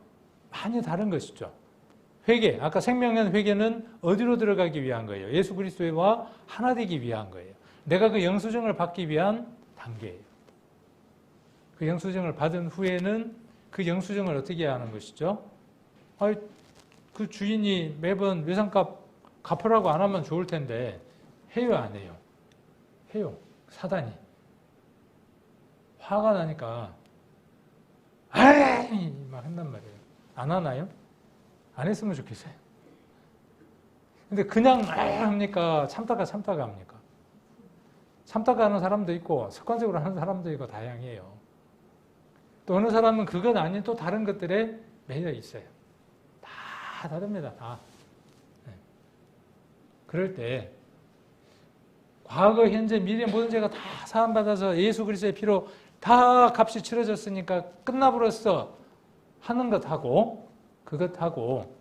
많이 다른 것이죠. 회개, 아까 생명의 회개는 어디로 들어가기 위한 거예요? 예수 그리스도와 하나 되기 위한 거예요. 내가 그 영수증을 받기 위한 단계예요. 그 영수증을 받은 후에는 그 영수증을 어떻게 해야 하는 것이죠? 그 주인이 매번 외상값 갚으라고 안 하면 좋을 텐데 해요, 안 해요? 해요. 사단이. 화가 나니까 아이 막 한단 말이에요. 안 하나요? 안 했으면 좋겠어요. 근데 그냥 합니까? 참다가 합니까? 참다가 하는 사람도 있고 습관적으로 하는 사람도 있고 다양해요. 또 어느 사람은 그것 아닌 또 다른 것들에 매여 있어요. 다 다릅니다. 다. 네. 그럴 때 과거, 현재, 미래 모든 죄가 다 사함받아서 예수 그리스도의 피로 다 값이 치러졌으니까 끝나버렸어 하는 것하고 그것하고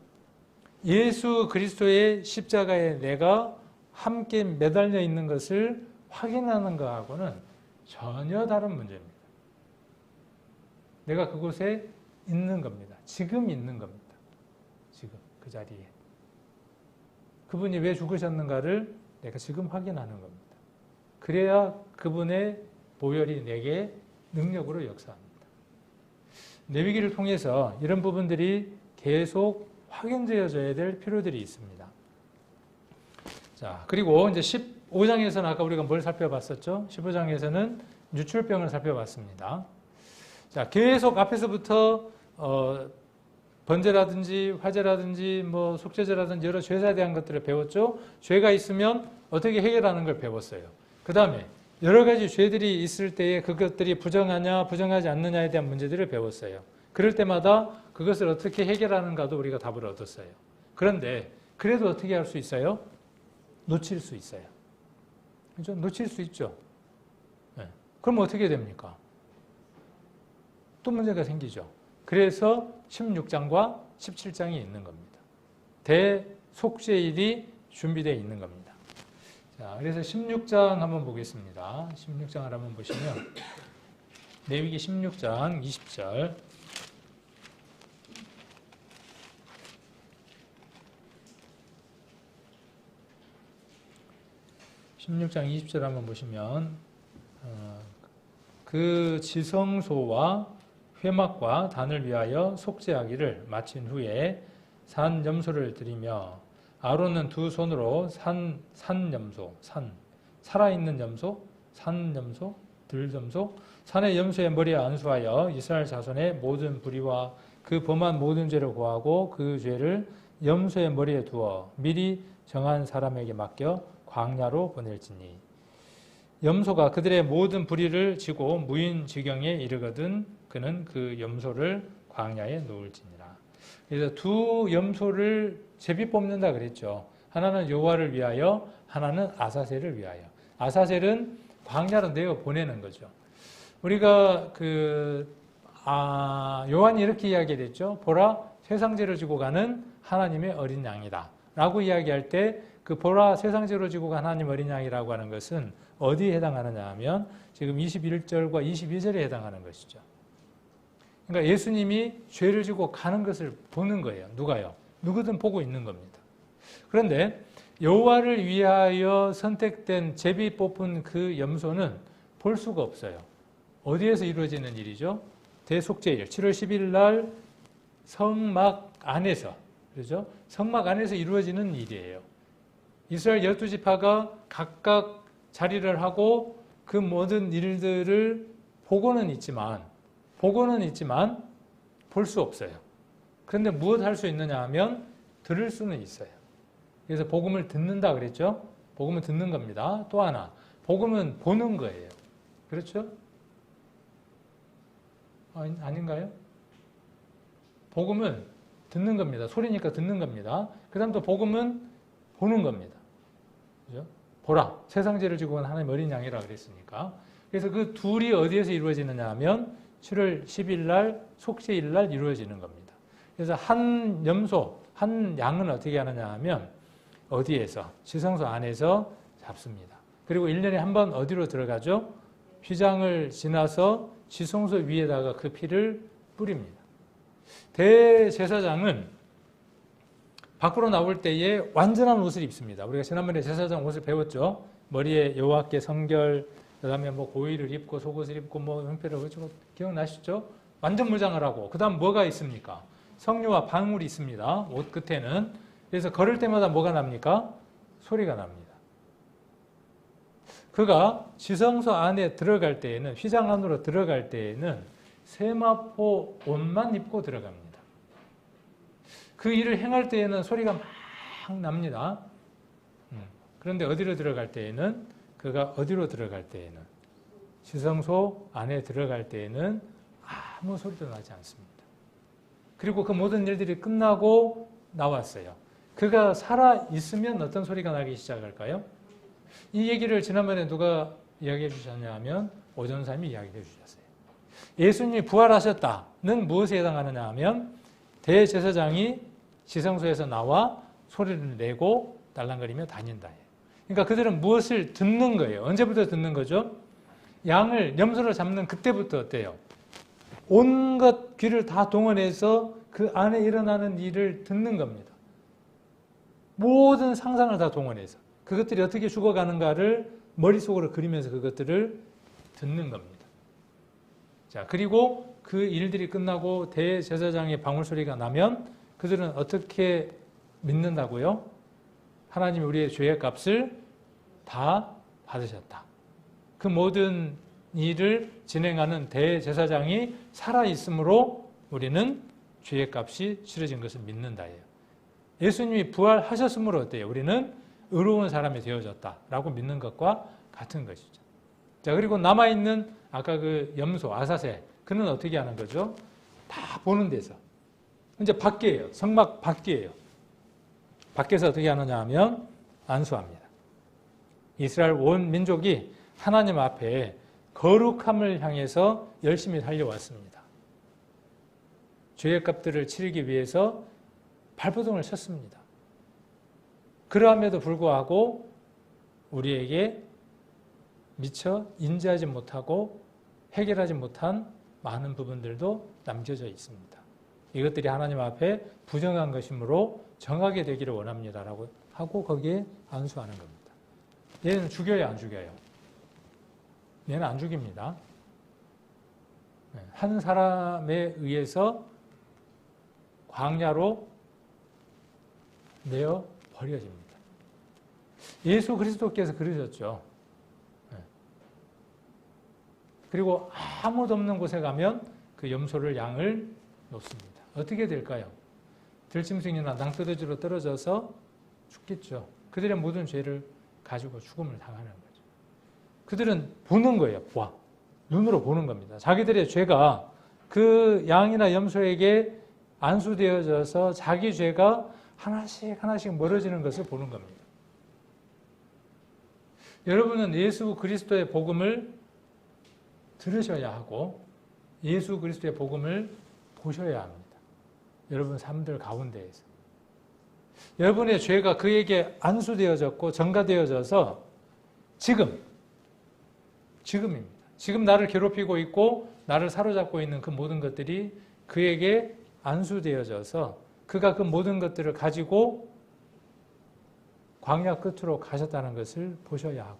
예수 그리스도의 십자가에 내가 함께 매달려 있는 것을 확인하는 것하고는 전혀 다른 문제입니다. 내가 그곳에 있는 겁니다. 지금 있는 겁니다. 지금 그 자리에. 그분이 왜 죽으셨는가를 내가 지금 확인하는 겁니다. 그래야 그분의 보혈이 내게 능력으로 역사합니다. 내위기를 통해서 이런 부분들이 계속 확인되어져야 될 필요들이 있습니다. 자, 그리고 이제 15장에서는 아까 우리가 뭘 살펴봤었죠? 15장에서는 유출병을 살펴봤습니다. 자, 계속 앞에서부터 번제라든지 화제라든지 뭐 속죄제라든지 여러 죄사에 대한 것들을 배웠죠. 죄가 있으면 어떻게 해결하는 걸 배웠어요. 그 다음에 여러 가지 죄들이 있을 때에 그것들이 부정하냐 부정하지 않느냐에 대한 문제들을 배웠어요. 그럴 때마다 그것을 어떻게 해결하는가도 우리가 답을 얻었어요. 그런데 그래도 어떻게 할 수 있어요? 놓칠 수 있어요. 그렇죠? 놓칠 수 있죠. 네. 그럼 어떻게 됩니까? 또 문제가 생기죠. 그래서 16장과 17장이 있는 겁니다. 대속죄일이 준비되어 있는 겁니다. 자, 그래서 16장 한번 보겠습니다. 16장을 한번 보시면 레위기 16장 20절 16장 20절 한번 보시면 그 지성소와 회막과 단을 위하여 속죄하기를 마친 후에 산 염소를 드리며 아론은 두 손으로 산 염소, 살아있는 염소, 산 염소, 들 염소, 산의 염소의 머리에 안수하여 이스라엘 자손의 모든 불의와 그 범한 모든 죄를 고하고 그 죄를 염소의 머리에 두어 미리 정한 사람에게 맡겨 광야로 보낼지니 염소가 그들의 모든 불의를 지고 무인지경에 이르거든 그는 그 염소를 광야에 놓을지니라. 그래서 두 염소를 제비 뽑는다 그랬죠. 하나는 여호와를 위하여, 하나는 아사셀을 위하여. 아사셀은 광야로 내어 보내는 거죠. 우리가 요한이 이렇게 이야기했죠. 보라, 세상죄를 지고 가는 하나님의 어린 양이다. 라고 이야기할 때 그 보라, 세상죄로 지고 간 하나님 어린 양이라고 하는 것은 어디에 해당하느냐 하면 지금 21절과 22절에 해당하는 것이죠. 그러니까 예수님이 죄를 지고 가는 것을 보는 거예요. 누가요? 누구든 보고 있는 겁니다. 그런데 여호와를 위하여 선택된 제비 뽑은 그 염소는 볼 수가 없어요. 어디에서 이루어지는 일이죠? 대속죄일 7월 10일 날 성막 안에서, 그렇죠? 성막 안에서 이루어지는 일이에요. 이스라엘 12지파가 각각 자리를 하고 그 모든 일들을 보고는 있지만 볼 수 없어요. 그런데 무엇 할 수 있느냐 하면 들을 수는 있어요. 그래서 복음을 듣는다 그랬죠? 복음은 듣는 겁니다. 또 하나, 복음은 보는 거예요. 그렇죠? 아닌가요? 복음은 듣는 겁니다. 소리니까 듣는 겁니다. 그 다음 또 복음은 보는 겁니다. 그죠? 보라, 세상죄를 지고 간 하나님 어린 양이라 그랬으니까. 그래서 그 둘이 어디에서 이루어지느냐 하면 7월 10일 날 속죄일 날 이루어지는 겁니다. 그래서 한 염소, 한 양은 어떻게 하느냐 하면 어디에서? 지성소 안에서 잡습니다. 그리고 1년에 한 번 어디로 들어가죠? 휘장을 지나서 지성소 위에다가 그 피를 뿌립니다. 대제사장은 밖으로 나올 때에 완전한 옷을 입습니다. 우리가 지난번에 제사장 옷을 배웠죠. 머리에 여호와께 성결 그 다음에 뭐 고의를 입고 속옷을 입고 뭐 형패를 붙이고 기억나시죠? 완전 무장을 하고 그 다음 뭐가 있습니까? 석류와 방울이 있습니다. 옷 끝에는. 그래서 걸을 때마다 뭐가 납니까? 소리가 납니다. 그가 지성소 안에 들어갈 때에는 휘장 안으로 들어갈 때에는 세마포 옷만 입고 들어갑니다. 그 일을 행할 때에는 소리가 막 납니다. 그런데 어디로 들어갈 때에는 그가 어디로 들어갈 때에는 지성소 안에 들어갈 때에는 아무 소리도 나지 않습니다. 그리고 그 모든 일들이 끝나고 나왔어요. 그가 살아 있으면 어떤 소리가 나기 시작할까요? 이 얘기를 지난번에 누가 이야기해 주셨냐 하면 오전사님이 이야기해 주셨어요. 예수님이 부활하셨다는 무엇에 해당하느냐 하면 대제사장이 지성소에서 나와 소리를 내고 달랑거리며 다닌다. 그러니까 그들은 무엇을 듣는 거예요. 언제부터 듣는 거죠? 양을 염소를 잡는 그때부터 어때요? 온갖 귀를 다 동원해서 그 안에 일어나는 일을 듣는 겁니다. 모든 상상을 다 동원해서 그것들이 어떻게 죽어가는가를 머릿속으로 그리면서 그것들을 듣는 겁니다. 자, 그리고 그 일들이 끝나고 대제사장의 방울소리가 나면 그들은 어떻게 믿는다고요? 하나님이 우리의 죄의 값을 다 받으셨다. 그 모든 일을 진행하는 대제사장이 살아있으므로 우리는 죄의 값이 치러진 것을 믿는다예요. 예수님이 부활하셨으므로 어때요? 우리는 의로운 사람이 되어졌다라고 믿는 것과 같은 것이죠. 자, 그리고 남아있는 아까 그 염소, 아사셀, 그는 어떻게 하는 거죠? 다 보는 데서. 이제 밖이에요. 성막 밖이에요. 밖에서 어떻게 하느냐 하면 안수합니다. 이스라엘 온 민족이 하나님 앞에 거룩함을 향해서 열심히 달려왔습니다. 죄의 값들을 치르기 위해서 발버둥을 쳤습니다. 그러함에도 불구하고 우리에게 미처 인지하지 못하고 해결하지 못한 많은 부분들도 남겨져 있습니다. 이것들이 하나님 앞에 부정한 것이므로 정하게 되기를 원합니다라고 하고 거기에 안수하는 겁니다. 얘는 죽여요, 안 죽여요? 얘는 안 죽입니다. 한 사람에 의해서 광야로 내어 버려집니다. 예수 그리스도께서 그러셨죠. 그리고 아무도 없는 곳에 가면 그 염소를 양을 놓습니다. 어떻게 될까요? 들짐승이나 낭떠러지로 떨어져서 죽겠죠. 그들의 모든 죄를 가지고 죽음을 당하는 거죠. 그들은 보는 거예요. 와, 눈으로 보는 겁니다. 자기들의 죄가 그 양이나 염소에게 안수되어져서 자기 죄가 하나씩 하나씩 멀어지는 것을 보는 겁니다. 여러분은 예수 그리스도의 복음을 들으셔야 하고 예수 그리스도의 복음을 보셔야 합니다. 여러분 삶들 가운데에서. 여러분의 죄가 그에게 안수되어졌고 전가되어져서 지금입니다. 지금 나를 괴롭히고 있고 나를 사로잡고 있는 그 모든 것들이 그에게 안수되어져서 그가 그 모든 것들을 가지고 광야 끝으로 가셨다는 것을 보셔야 하고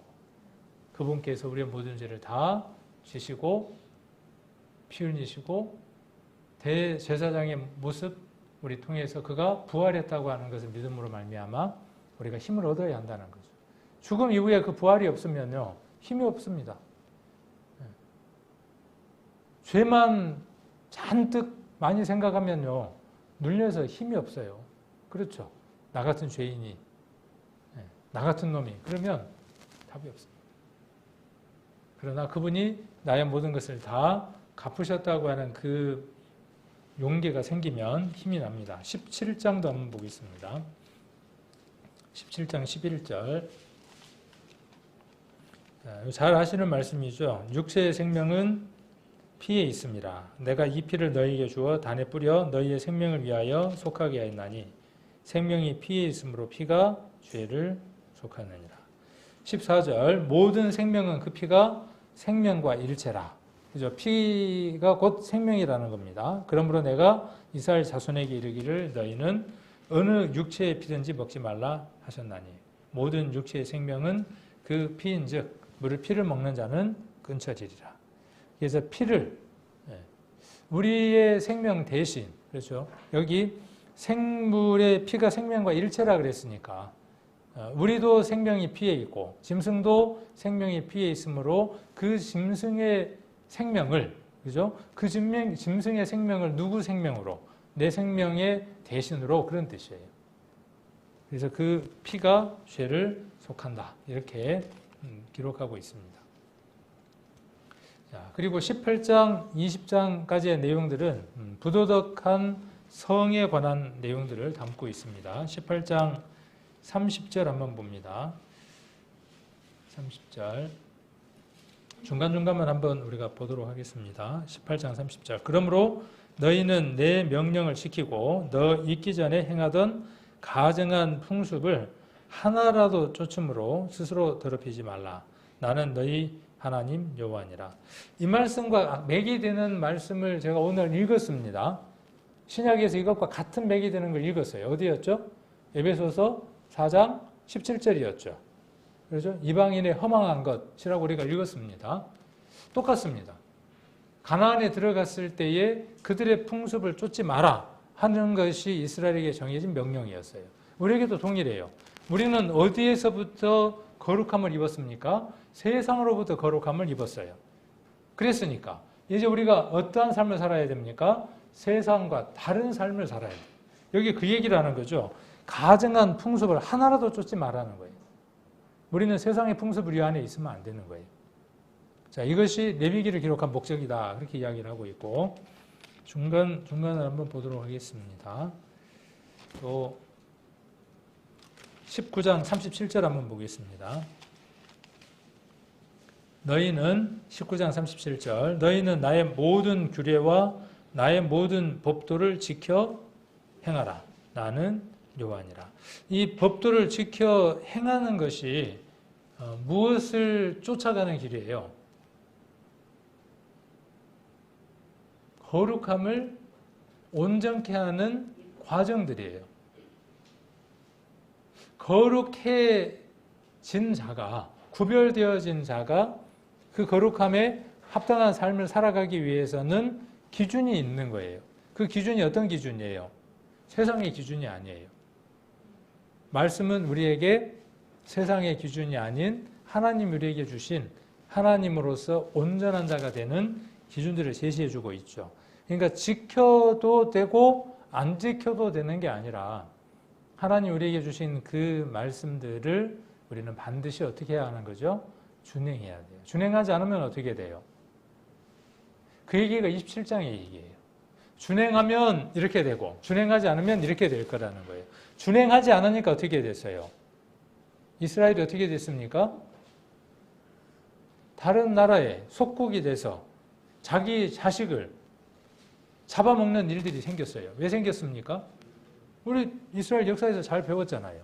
그분께서 우리의 모든 죄를 다 지시고 피 흘리시고 대제사장의 모습 우리 통해서 그가 부활했다고 하는 것을 믿음으로 말미암아 우리가 힘을 얻어야 한다는 거죠. 죽음 이후에 그 부활이 없으면요 힘이 없습니다. 죄만 잔뜩 많이 생각하면요 눌려서 힘이 없어요. 그렇죠. 나 같은 죄인이 나 같은 놈이 그러면 답이 없습니다. 그러나 그분이 나의 모든 것을 다 갚으셨다고 하는 그 용기가 생기면 힘이 납니다. 17장도 한번 보겠습니다. 17장 11절 잘 아시는 말씀이죠. 육체의 생명은 피에 있습니다. 내가 이 피를 너희에게 주어 단에 뿌려 너희의 생명을 위하여 속하게 하였나니 생명이 피에 있으므로 피가 죄를 속하느니라. 14절 모든 생명은 그 피가 생명과 일체라. 그죠? 피가 곧 생명이라는 겁니다. 그러므로 내가 이스라엘 자손에게 이르기를 너희는 어느 육체의 피든지 먹지 말라 하셨나니 모든 육체의 생명은 그 피인즉 물을 피를 먹는 자는 끊쳐지리라. 그래서 피를 우리의 생명 대신, 그렇죠? 여기 생물의 피가 생명과 일체라 그랬으니까 우리도 생명이 피에 있고 짐승도 생명이 피에 있으므로 그 짐승의 생명을, 그죠? 그 짐승의 생명을 누구 생명으로? 내 생명의 대신으로, 그런 뜻이에요. 그래서 그 피가 죄를 속한다, 이렇게 기록하고 있습니다. 자, 그리고 18장, 20장까지의 내용들은 부도덕한 성에 관한 내용들을 담고 있습니다. 18장 30절 한번 봅니다. 30절 중간중간만 한번 우리가 보도록 하겠습니다. 18장 30절 그러므로 너희는 내 명령을 지키고 너 있기 전에 행하던 가증한 풍습을 하나라도 쫓음으로 스스로 더럽히지 말라. 나는 너희 하나님 여호와니라. 이 말씀과 맥이 되는 말씀을 제가 오늘 읽었습니다. 신약에서 이것과 같은 맥이 되는 걸 읽었어요. 어디였죠? 에베소서 4장 17절이었죠. 그렇죠? 이방인의 허망한 것이라고 우리가 읽었습니다. 똑같습니다. 가나안에 들어갔을 때에 그들의 풍습을 쫓지 마라 하는 것이 이스라엘에게 정해진 명령이었어요. 우리에게도 동일해요. 우리는 어디에서부터 거룩함을 입었습니까? 세상으로부터 거룩함을 입었어요. 그랬으니까 이제 우리가 어떠한 삶을 살아야 됩니까? 세상과 다른 삶을 살아야 돼요. 여기 그 얘기를 하는 거죠. 가증한 풍습을 하나라도 쫓지 말라는 거예요. 우리는 세상의 풍습 우리 안에 있으면 안 되는 거예요. 자, 이것이 레위기를 기록한 목적이다, 그렇게 이야기를 하고 있고, 중간을 한번 보도록 하겠습니다. 또 19장 37절 한번 보겠습니다. 너희는 19장 37절 너희는 나의 모든 규례와 나의 모든 법도를 지켜 행하라. 나는 여호와니라. 이 법도를 지켜 행하는 것이 무엇을 쫓아가는 길이에요? 거룩함을 온전케 하는 과정들이에요. 거룩해진 자가, 구별되어진 자가 그 거룩함에 합당한 삶을 살아가기 위해서는 기준이 있는 거예요. 그 기준이 어떤 기준이에요? 세상의 기준이 아니에요. 말씀은 우리에게 세상의 기준이 아닌 하나님 우리에게 주신 하나님으로서 온전한 자가 되는 기준들을 제시해주고 있죠. 그러니까 지켜도 되고 안 지켜도 되는 게 아니라 하나님 우리에게 주신 그 말씀들을 우리는 반드시 어떻게 해야 하는 거죠? 준행해야 돼요. 준행하지 않으면 어떻게 돼요? 그 얘기가 27장의 얘기예요. 준행하면 이렇게 되고 준행하지 않으면 이렇게 될 거라는 거예요. 준행하지 않으니까 어떻게 됐어요? 이스라엘이 어떻게 됐습니까? 다른 나라에 속국이 돼서 자기 자식을 잡아먹는 일들이 생겼어요. 왜 생겼습니까? 우리 이스라엘 역사에서 잘 배웠잖아요.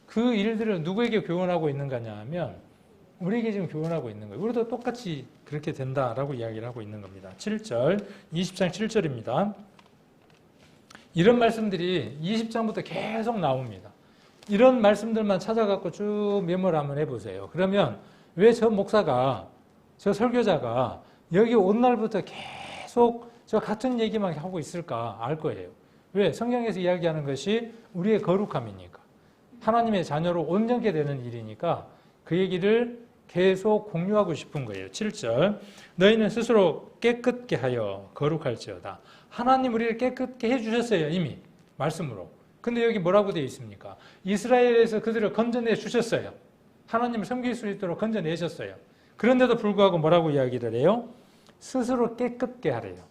그 일들을 누구에게 교훈하고 있는 거냐 하면 우리에게 지금 교훈하고 있는 거예요. 우리도 똑같이 그렇게 된다라고 이야기를 하고 있는 겁니다. 7절, 20장 7절입니다. 이런 말씀들이 20장부터 계속 나옵니다. 이런 말씀들만 찾아갖고 쭉 메모를 한번 해보세요. 그러면 왜 저 목사가, 저 설교자가 여기 온 날부터 계속 저 같은 얘기만 하고 있을까 알 거예요. 왜? 성경에서 이야기하는 것이 우리의 거룩함이니까. 하나님의 자녀로 온전케 되는 일이니까 그 얘기를 계속 공유하고 싶은 거예요. 7절 너희는 스스로 깨끗게 하여 거룩할지어다. 하나님 우리를 깨끗게 해주셨어요. 이미 말씀으로. 근데 여기 뭐라고 되어 있습니까? 이스라엘에서 그들을 건져내 주셨어요. 하나님을 섬길 수 있도록 건져내셨어요. 그런데도 불구하고 뭐라고 이야기를 해요? 스스로 깨끗게 하래요.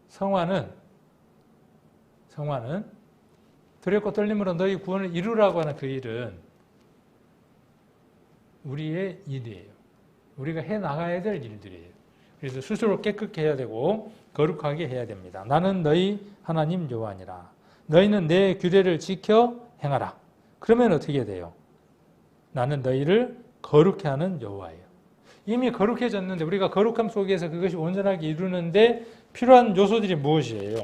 성화는 두렵고 떨림으로 너희 구원을 이루라고 하는 그 일은 우리의 일이에요. 우리가 해나가야 될 일들이에요. 그래서 스스로 깨끗게 해야 되고 거룩하게 해야 됩니다. 나는 너희 하나님 여호와니라. 너희는 내 규례를 지켜 행하라. 그러면 어떻게 돼요? 나는 너희를 거룩해 하는 여호와예요. 이미 거룩해졌는데 우리가 거룩함 속에서 그것이 온전하게 이루는데 필요한 요소들이 무엇이에요?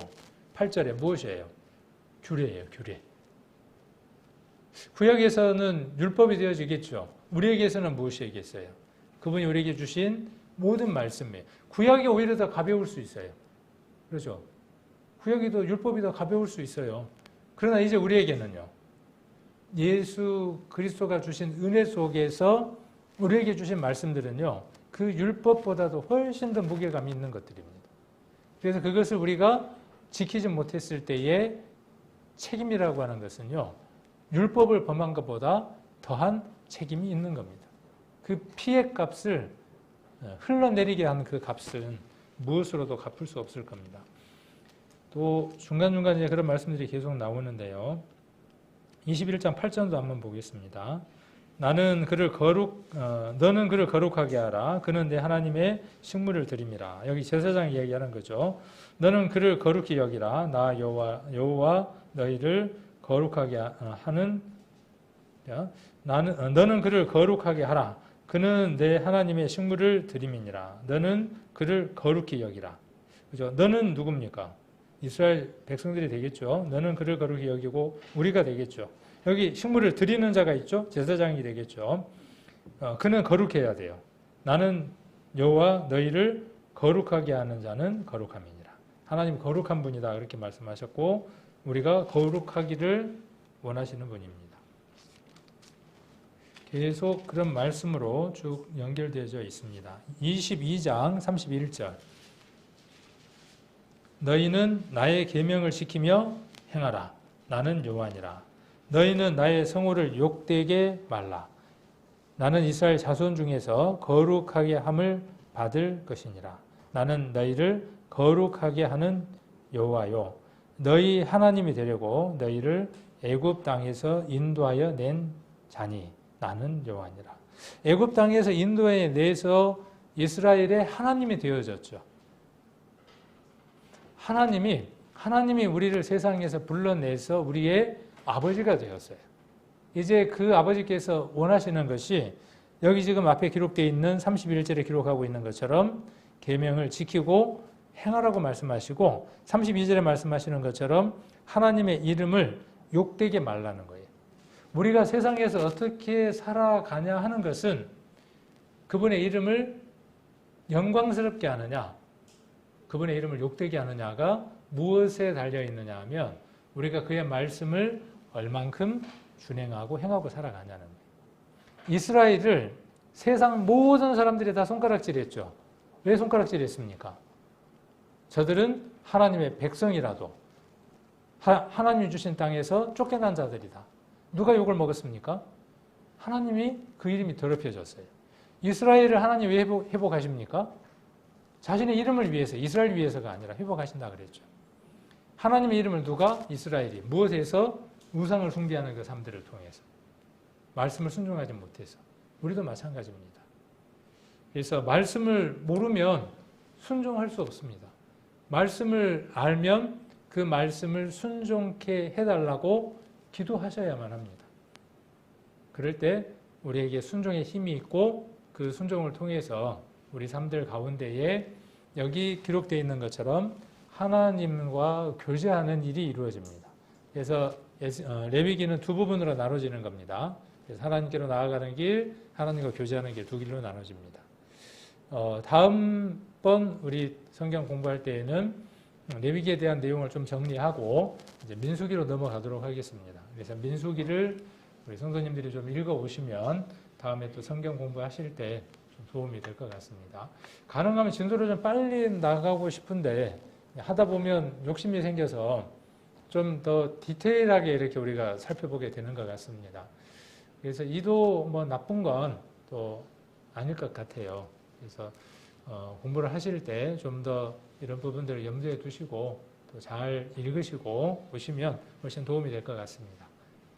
8절에 무엇이에요? 규례예요. 규례. 구약에서는 율법이 되어지겠죠. 우리에게서는 무엇이겠어요? 그분이 우리에게 주신 모든 말씀이에요. 구약이 오히려 더 가벼울 수 있어요. 그렇죠? 구약이 더 율법이 더 가벼울 수 있어요. 그러나 이제 우리에게는요. 예수 그리스도가 주신 은혜 속에서 우리에게 주신 말씀들은요. 그 율법보다도 훨씬 더 무게감이 있는 것들입니다. 그래서 그것을 우리가 지키지 못했을 때의 책임이라고 하는 것은요. 율법을 범한 것보다 더한 책임이 있는 겁니다. 그 피해 값을 흘러내리게 하는 그 값은 무엇으로도 갚을 수 없을 겁니다. 또 중간중간에 그런 말씀들이 계속 나오는데요. 21장 8절도 한번 보겠습니다. 너는 그를 거룩하게 하라. 그는 내 하나님의 식물을 드림이라. 여기 제사장 이야기하는 거죠. 너는 그를 거룩히 여기라. 나 여호와 너희를 거룩하게 하는 너는 그를 거룩하게 하라. 그는 내 하나님의 식물을 드림이니라. 너는 그를 거룩히 여기라. 그죠? 너는 누굽니까? 이스라엘 백성들이 되겠죠. 너는 그를 거룩히 여기고 우리가 되겠죠. 여기 식물을 드리는 자가 있죠. 제사장이 되겠죠. 그는 거룩해야 돼요. 나는 여호와 너희를 거룩하게 하는 자는 거룩함이니라. 하나님 거룩한 분이다. 그렇게 말씀하셨고 우리가 거룩하기를 원하시는 분입니다. 계속 그런 말씀으로 쭉 연결되어져 있습니다. 22장 31절 너희는 나의 계명을 지키며 행하라. 나는 여호와니라. 너희는 나의 성호를 욕되게 말라. 나는 이스라엘 자손 중에서 거룩하게 함을 받을 것이니라. 나는 너희를 거룩하게 하는 여호와요. 너희 하나님이 되려고 너희를 애굽 땅에서 인도하여 낸 자니 나는 여호와니라. 애굽 땅에서 인도해 내서 이스라엘의 하나님이 되어졌죠. 하나님이 우리를 세상에서 불러내서 우리의 아버지가 되었어요. 이제 그 아버지께서 원하시는 것이 여기 지금 앞에 기록되어 있는 31절에 기록하고 있는 것처럼 계명을 지키고 행하라고 말씀하시고 32절에 말씀하시는 것처럼 하나님의 이름을 욕되게 말라는 거예요. 우리가 세상에서 어떻게 살아가냐 하는 것은 그분의 이름을 영광스럽게 하느냐, 그분의 이름을 욕되게 하느냐가 무엇에 달려있느냐 하면 우리가 그의 말씀을 얼만큼 준행하고 행하고 살아가냐는 거예요. 이스라엘을 세상 모든 사람들이 다 손가락질했죠. 왜 손가락질했습니까? 저들은 하나님의 백성이라도 하나님이 주신 땅에서 쫓겨난 자들이다. 누가 욕을 먹었습니까? 하나님이 그 이름이 더럽혀졌어요. 이스라엘을 하나님 왜 회복하십니까? 자신의 이름을 위해서, 이스라엘 위해서가 아니라 회복하신다 그랬죠. 하나님의 이름을 누가? 이스라엘이. 무엇에서? 우상을 숭배하는 그 삶들을 통해서. 말씀을 순종하지 못해서. 우리도 마찬가지입니다. 그래서 말씀을 모르면 순종할 수 없습니다. 말씀을 알면 그 말씀을 순종케 해달라고 기도하셔야만 합니다. 그럴 때 우리에게 순종의 힘이 있고 그 순종을 통해서 우리 삶들 가운데에 여기 기록되어 있는 것처럼 하나님과 교제하는 일이 이루어집니다. 그래서 레위기는 두 부분으로 나눠지는 겁니다. 그래서 하나님께로 나아가는 길, 하나님과 교제하는 길 두 길로 나눠집니다. 다음번 우리 성경 공부할 때에는 레위기에 대한 내용을 좀 정리하고 이제 민수기로 넘어가도록 하겠습니다. 그래서 민수기를 우리 성도님들이 좀 읽어오시면 다음에 또 성경 공부하실 때 좀 도움이 될 것 같습니다. 가능하면 진도를 좀 빨리 나가고 싶은데 하다 보면 욕심이 생겨서 좀 더 디테일하게 이렇게 우리가 살펴보게 되는 것 같습니다. 그래서 이도 뭐 나쁜 건 또 아닐 것 같아요. 그래서 공부를 하실 때 좀 더 이런 부분들을 염두에 두시고 또 잘 읽으시고 보시면 훨씬 도움이 될 것 같습니다.